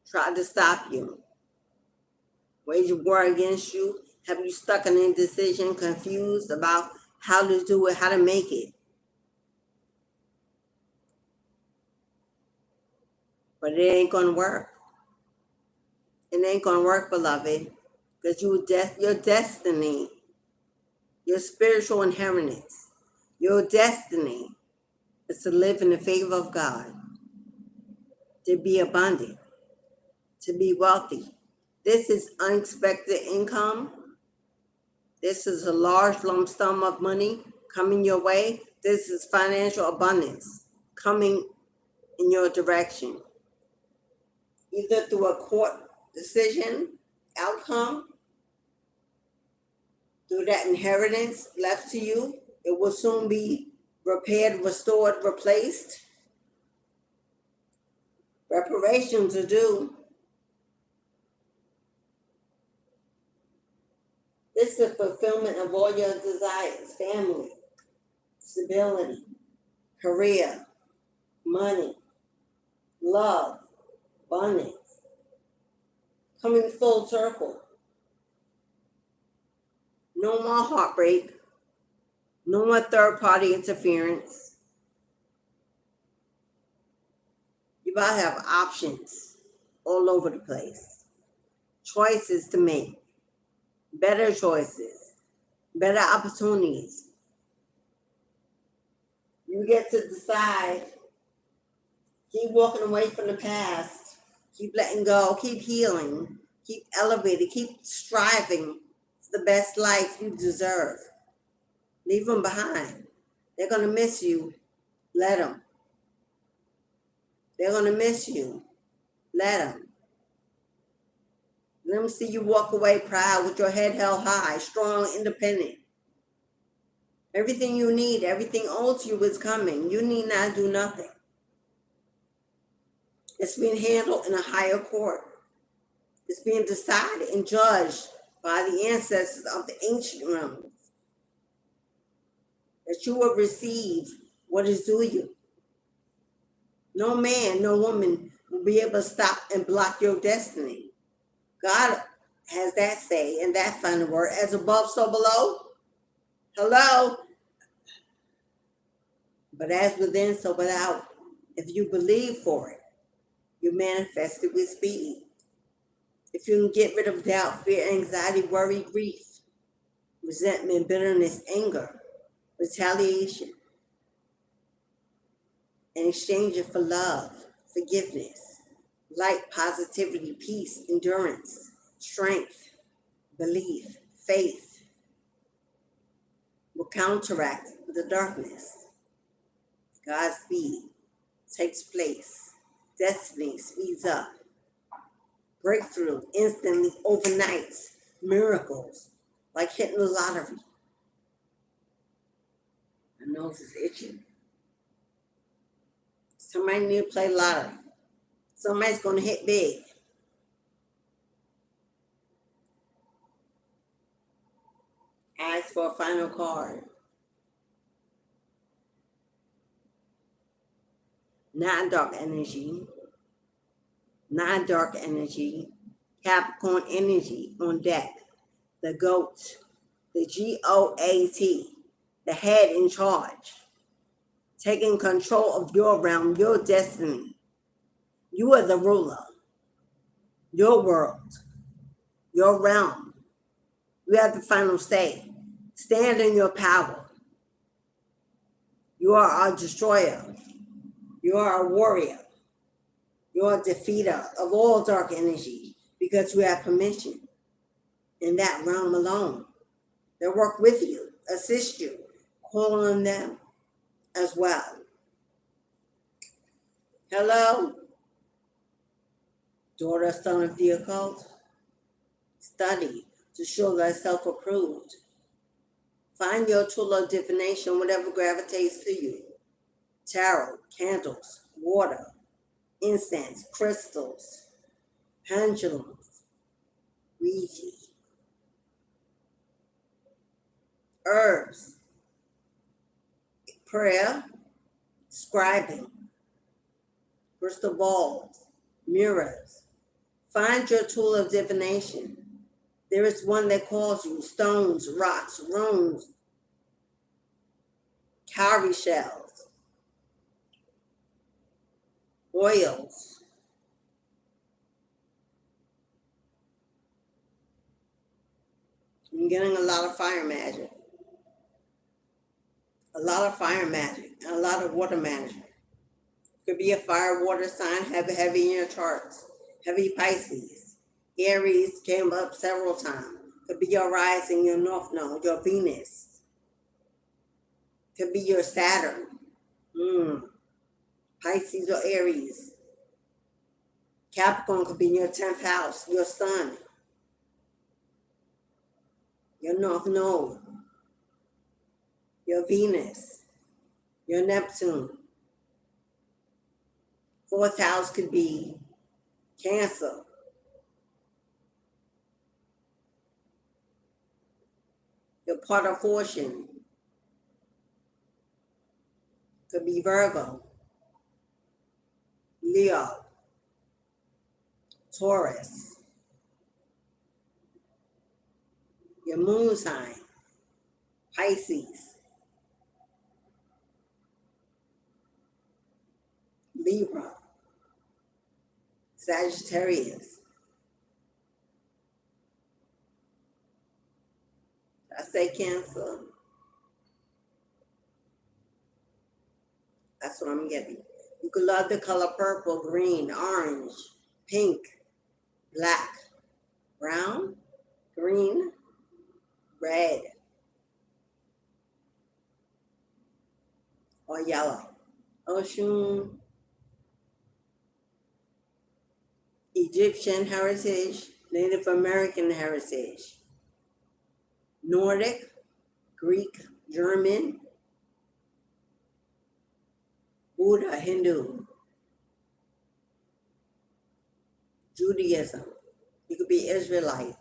Tried to stop you. Wage war against you. Have you stuck in indecision, confused about how to do it, how to make it. But it ain't gonna work. It ain't gonna work, beloved, because your destiny, your spiritual inheritance, your destiny is to live in the favor of God, to be abundant, to be wealthy. This is unexpected income. This is a large lump sum of money coming your way. This is financial abundance coming in your direction, either through a court decision, outcome, through that inheritance left to you. It will soon be repaired, restored, replaced. Reparations are due. This is fulfillment of all your desires: family, stability, career, money, love, abundance. Coming full circle. No more heartbreak. No more third-party interference. You about to have options all over the place. Choices to make. Better choices. Better opportunities. You get to decide. Keep walking away from the past. Keep letting go. Keep healing. Keep elevating. Keep striving for the best life you deserve. Leave them behind. They're going to miss you. Let them. They're going to miss you. Let them. Let them see you walk away proud with your head held high, strong, independent. Everything you need, everything owed to you is coming. You need not do nothing. It's being handled in a higher court. It's being decided and judged by the ancestors of the ancient realms. That you will receive what is due you. No man, no woman will be able to stop and block your destiny. God has that say and that final word. As above, so below. Hello? But as within, so without. If you believe for it. you manifest it with speed. If you can get rid of doubt, fear, anxiety, worry, grief, resentment, bitterness, anger, retaliation, and exchange it for love, forgiveness, light, positivity, peace, endurance, strength, belief, faith, will counteract the darkness. God's speed takes place. Destiny speeds up. Breakthrough instantly, overnight. Miracles like hitting the lottery. My nose is itching. Somebody need to play lottery. Somebody's going to hit big. Ask for a final card. Not dark energy. Not dark energy. Capricorn energy on deck. The GOAT. The GOAT. The head in charge. Taking control of your realm, your destiny. You are the ruler. Your world. Your realm. You have the final say. Stand in your power. You are a destroyer. You are a warrior. You are a defeater of all dark energy because you have permission in that realm alone. They work with you, assist you, call on them as well. Hello, daughter, son of the occult. Study to show thyself approved. Find your tool of divination, whatever gravitates to you. Tarot, candles, water, incense, crystals, pendulums, Ouija, herbs, prayer, scribing, crystal balls, mirrors. Find your tool of divination. There is one that calls you stones, rocks, runes, cowrie shells, oils. I'm getting a lot of fire magic. A lot of fire magic and a lot of water magic. Could be a fire water sign, heavy in your charts. Heavy Pisces. Aries came up several times. Could be your rising, your north node, your Venus. Could be your Saturn. Pisces or Aries. Capricorn could be in your 10th house, your sun, your north node, your Venus, your Neptune. 4th house could be Cancer. Your part of fortune could be Virgo, Leo, Taurus. Your moon sign, Pisces, Libra, Sagittarius. I say Cancer. That's what I'm getting. You could love the color purple, green, orange, pink, black, brown, green, red, or yellow. Oshun, Egyptian heritage, Native American heritage, Nordic, Greek, German, Buddha, Hindu, Judaism. You could be Israelite,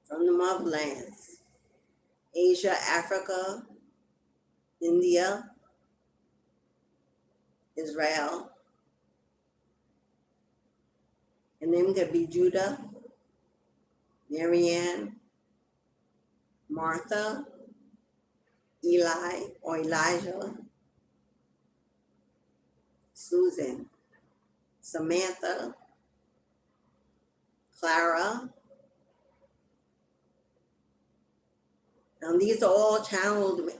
from the motherlands, Asia, Africa, India, Israel. And name could be Judah, Marianne, Martha, Eli or Elijah, Susan, Samantha, Clara. Now these are all channeled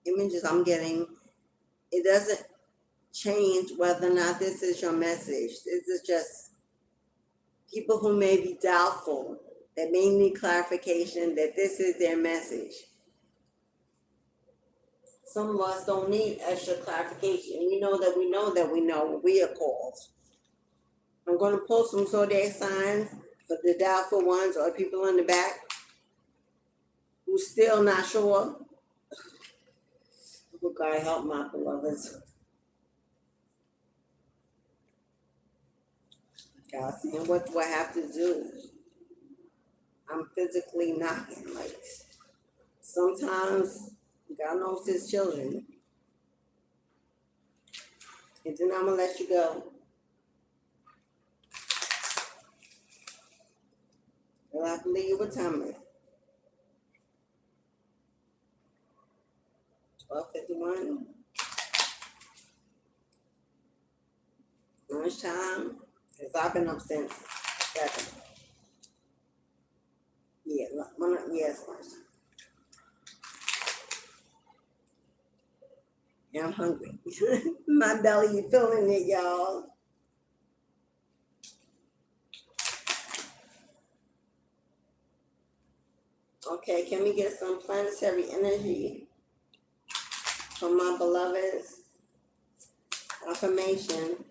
images I'm getting. It doesn't change whether or not this is your message. This is just people who may be doubtful, that may need clarification, that this is their message. Some of us don't need extra clarification. We know that we know that we know what we are called. I'm going to post some zodiac signs for the doubtful ones or people in the back who still not sure. Oh, God help my beloveds. God saying, what do I have to do? I'm physically knocking. Like, sometimes God knows his children. And then I'm going to let you go. Well, I believe what time it is. 12:51. Lunchtime. Because I've been up since 7. Yeah, yes, lunchtime. Yeah, I'm hungry. My belly, you feeling it, y'all. Okay, can we get some planetary energy from my beloveds? Affirmation.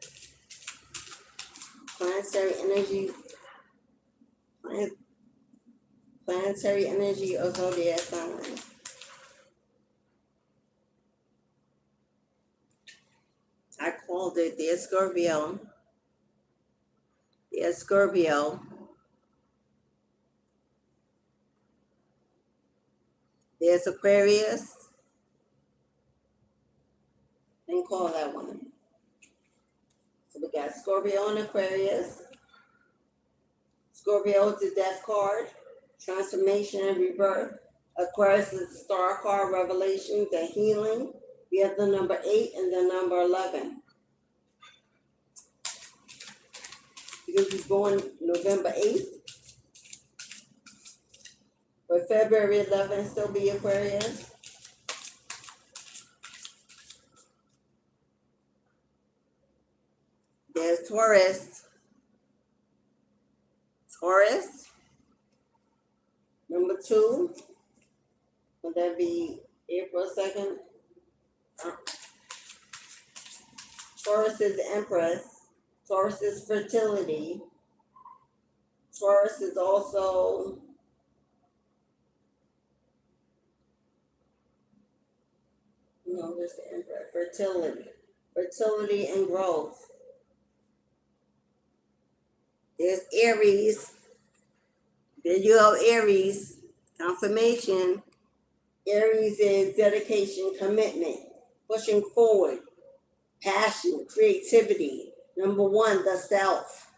Planetary energy. Planetary energy or zodiac signs. I called it the Scorpio. The Scorpio. There's Aquarius. Didn't call that one. So we got Scorpio and Aquarius. Scorpio is the death card, transformation and rebirth. Aquarius is the star card, revelations and healing. We have the number 8 and the number 11. Because he's born November 8th. But February 11th still be Aquarius. There's Taurus. Taurus. Number 2. Would that be April 2nd? Taurus is the Empress. Taurus is fertility. Taurus is also there's the Emperor. Fertility. Fertility and growth. There's Aries. There you go, Aries. Confirmation. Aries is dedication, commitment, pushing forward, passion, creativity. Number 1, the self.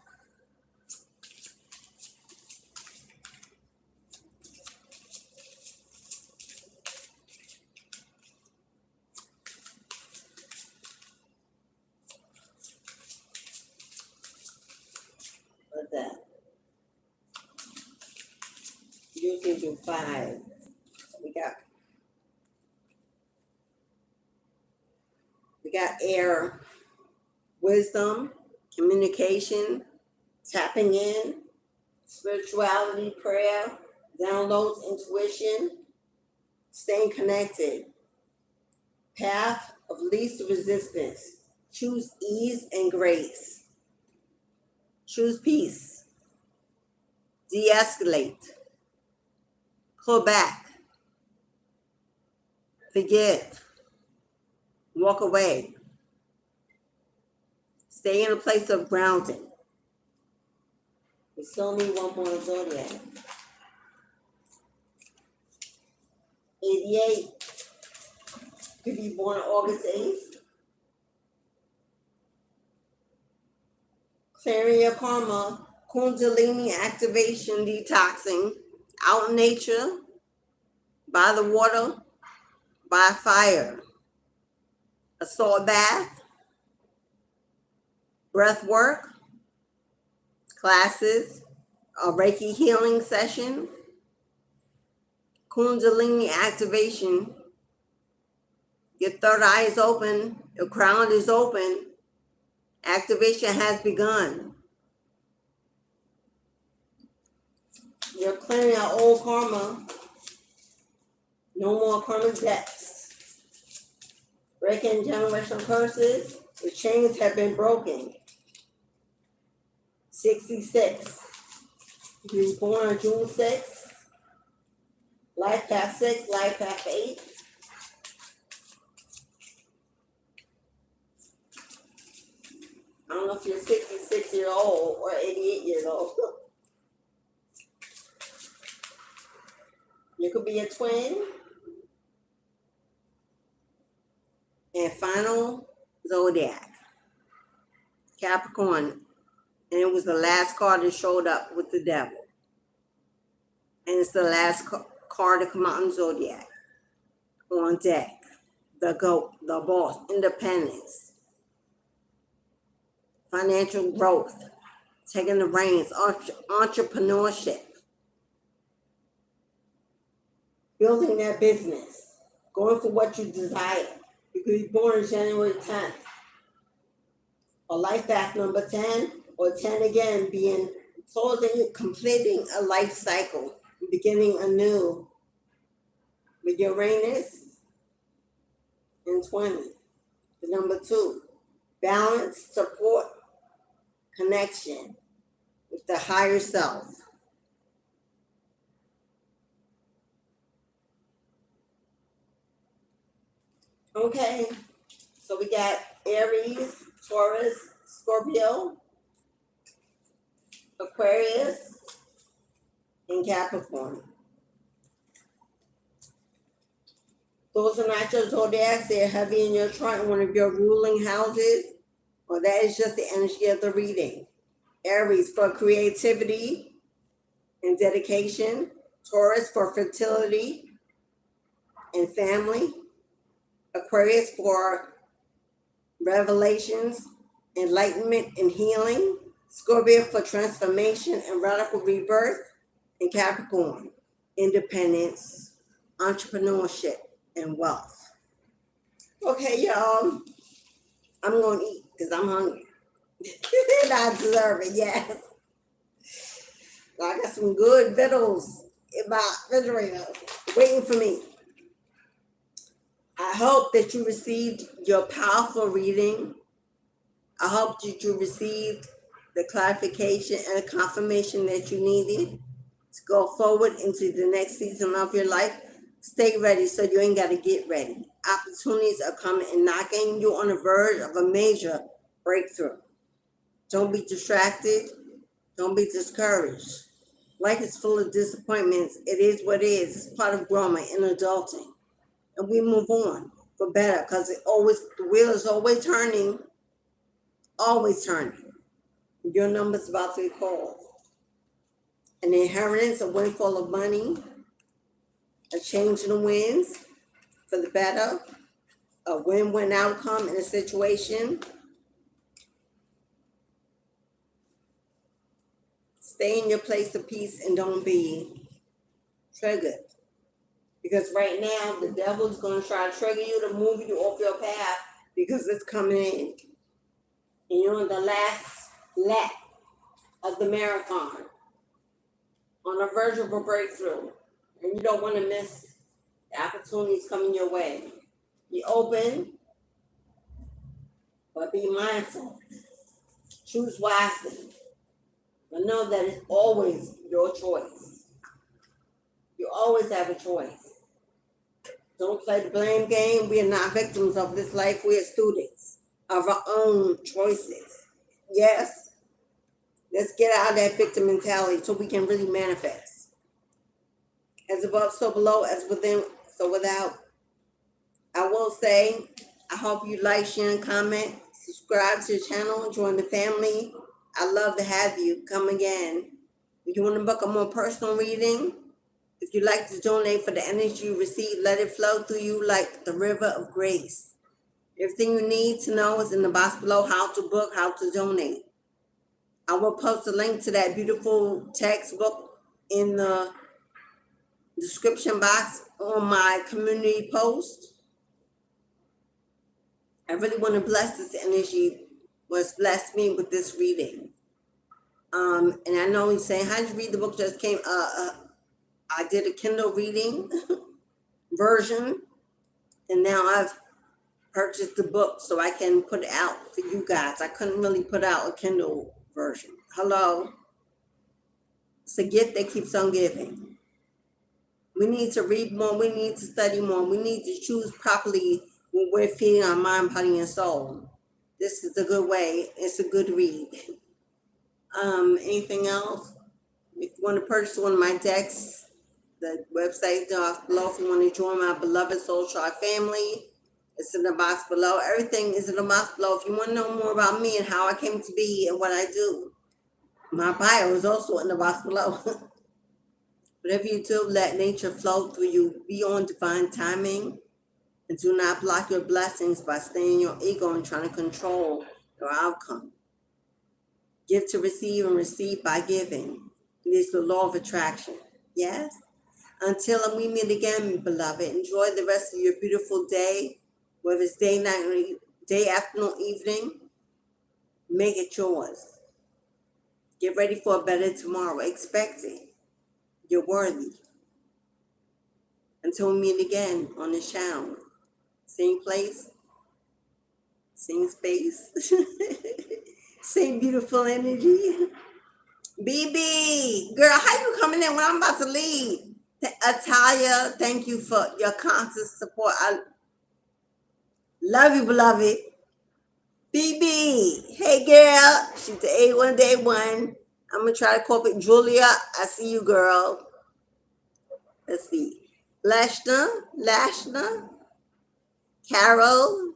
What's that? Usually do 5. We got air, wisdom, communication, tapping in, spirituality, prayer, downloads, intuition, staying connected, path of least resistance. Choose ease and grace. Choose peace. De-escalate. Pull back. Forgive. Walk away. Stay in a place of grounding. We still need one more zodiac. 88. Could be born August 8th. Clearing your karma. Kundalini activation, detoxing. Out in nature. By the water. By fire. A salt bath. breath work, classes, a Reiki healing session, Kundalini activation. Your third eye is open, your crown is open, activation has begun. You're clearing out old karma, no more karmic debts. Breaking generational curses, the chains have been broken. 66. You were born on June 6th. Life path 6, life path 8. I don't know if you're 66 years old or 88 years old. You could be a twin. And final zodiac, Capricorn. And it was the last card that showed up with the devil. And it's the last card to come out in zodiac. On deck, the goat, the boss, independence, financial growth, taking the reins, entrepreneurship, building that business, going for what you desire. You could be born on January 10th. Or life path number 10, or 10 again, being closing, completing a life cycle, beginning anew with Uranus in 20. The number 2, balance, support, connection with the higher self. Okay, so we got Aries, Taurus, Scorpio, Aquarius, and Capricorn. Those are not your zodiacs. They're heavy in your chart in one of your ruling houses. Well, that is just the energy of the reading. Aries for creativity and dedication. Taurus for fertility and family. Aquarius for revelations, enlightenment, and healing. Scorpio for transformation and radical rebirth. And Capricorn, independence, entrepreneurship, and wealth. Okay, y'all. I'm going to eat because I'm hungry. And I deserve it, yes. I got some good victuals in my refrigerator waiting for me. I hope that you received your powerful reading. I hope that you received the clarification and the confirmation that you needed to go forward into the next season of your life. Stay ready so you ain't got to get ready. Opportunities are coming and knocking. You on the verge of a major breakthrough. Don't be distracted. Don't be discouraged. Life is full of disappointments. It is what it is. It's part of growing and adulting. And we move on for better because the wheel is always turning. Always turning. Your number's about to be called. An inheritance, a windfall of money, a change in the winds for the better, a win-win outcome in a situation. Stay in your place of peace and don't be triggered. Because right now, the devil's going to try to trigger you to move you off your path because it's coming in. And you're on the last lap of the marathon, on the verge of a breakthrough. And you don't want to miss the opportunities coming your way. Be open, but be mindful. Choose wisely. But know that it's always your choice. You always have a choice. Don't play the blame game. We are not victims of this life. We are students of our own choices. Yes. Let's get out of that victim mentality so we can really manifest. As above, so below, as within, so without. I will say, I hope you like, share, and comment. Subscribe to the channel. Join the family. I'd love to have you. Come again. If you want to book a more personal reading, if you'd like to donate for the energy you receive, let it flow through you like the river of grace. Everything you need to know is in the box below. How to book, how to donate. I will post a link to that beautiful textbook in the description box on my community post. I really want to bless this energy. Was blessed me with this reading. And I know he's saying, how'd you read the book? Just came. I did a Kindle reading version, and now I've purchased the book so I can put it out for you guys. I couldn't really put out a Kindle version. Hello. It's a gift that keeps on giving. We need to read more. We need to study more. We need to choose properly when we're feeding our mind, body, and soul. This is a good way. It's a good read. Anything else? If you want to purchase one of my decks, the website is down below. If you want to join my beloved Soul Tribe family, it's in the box below. Everything is in the box below. If you want to know more about me and how I came to be and what I do, my bio is also in the box below. Whatever you do, let nature flow through you. Be on divine timing. And do not block your blessings by staying in your ego and trying to control your outcome. Give to receive and receive by giving. It is the law of attraction. Yes? Until we meet again, beloved, enjoy the rest of your beautiful day. Whether it's day, night, day, afternoon, evening, make it yours. Get ready for a better tomorrow. Expect it. You're worthy. Until we meet again on the channel. Same place, same space, same beautiful energy. BB, girl, how you coming in when I'm about to leave? Atalia, thank you for your constant support. I love you, beloved. BB, hey girl, she's the A1 day one. I'm gonna try to call it Julia. I see you, girl. Let's see. Lashna, Carol,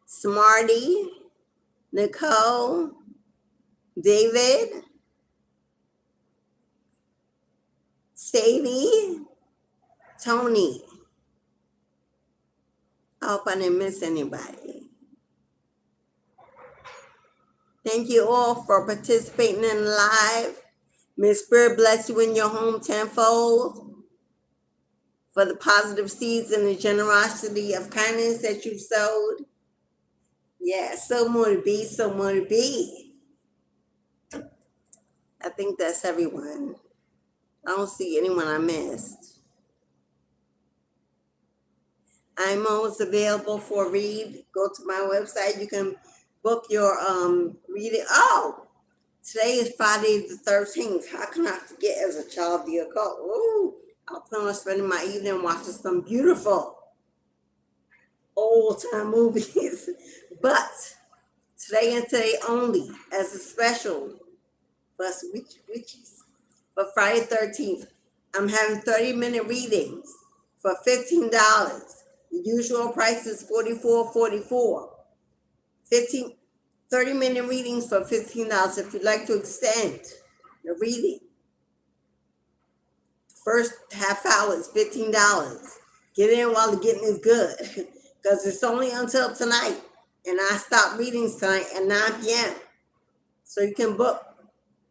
Smarty, Nicole, David, Sadie, Tony. I hope I didn't miss anybody. Thank you all for participating in live. May Spirit bless you in your home tenfold for the positive seeds and the generosity of kindness that you've sowed. Yeah, so more to be, so more to be. I think that's everyone. I don't see anyone I missed. I'm always available for a read. Go to my website. You can book your reading. Oh, today is Friday the 13th. How can I forget as a child of the occult? Ooh, I plan on spending my evening watching some beautiful old-time movies. But today and today only, as a special for us witches, for Friday 13th, I'm having 30-minute readings for $15. The usual price is $44.44. 30-minute readings for $15 if you'd like to extend the reading. First half hour is $15. Get in while the getting is good, because it's only until tonight, and I stop readings tonight at 9 p.m. So you can book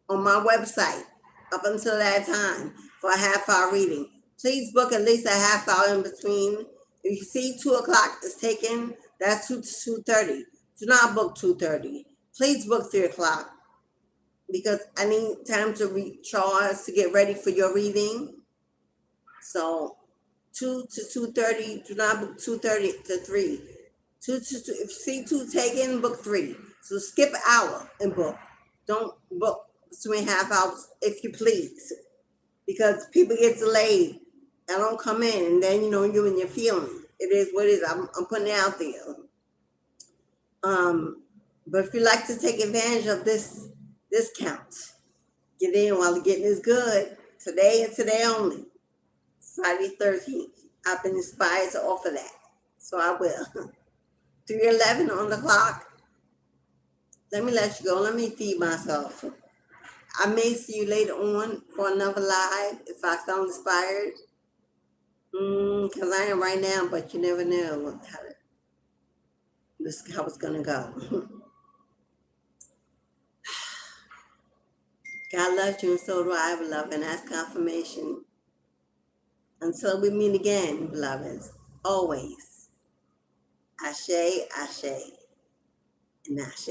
on my website up until that time for a half-hour reading. Please book at least a half hour in between. If you see 2 o'clock is taken, that's 2 to 2:30. Do not book 2:30. Please book 3 o'clock, because I need time to recharge to get ready for your reading. So 2 to 2:30. Do not book 2:30 to 3. 2 to 2. If you see 2 taken, book 3. So skip an hour and book. Don't book between half hours, if you please, because people get delayed. I don't come in, and then you and your feeling. It is what it is. I'm putting it out there. But if you like to take advantage of this discount, get in while the getting is good. Today and today only. Friday 13th. I've been inspired to offer that, so I will. 3:11 on the clock. Let me let you go. Let me feed myself. I may see you later on for another live if I felt inspired. Because I am right now, but you never know how it's going to go. God loves you and so do I, beloved, and that's confirmation. Until we meet again, beloveds, always, ashe, ashe, and ashe.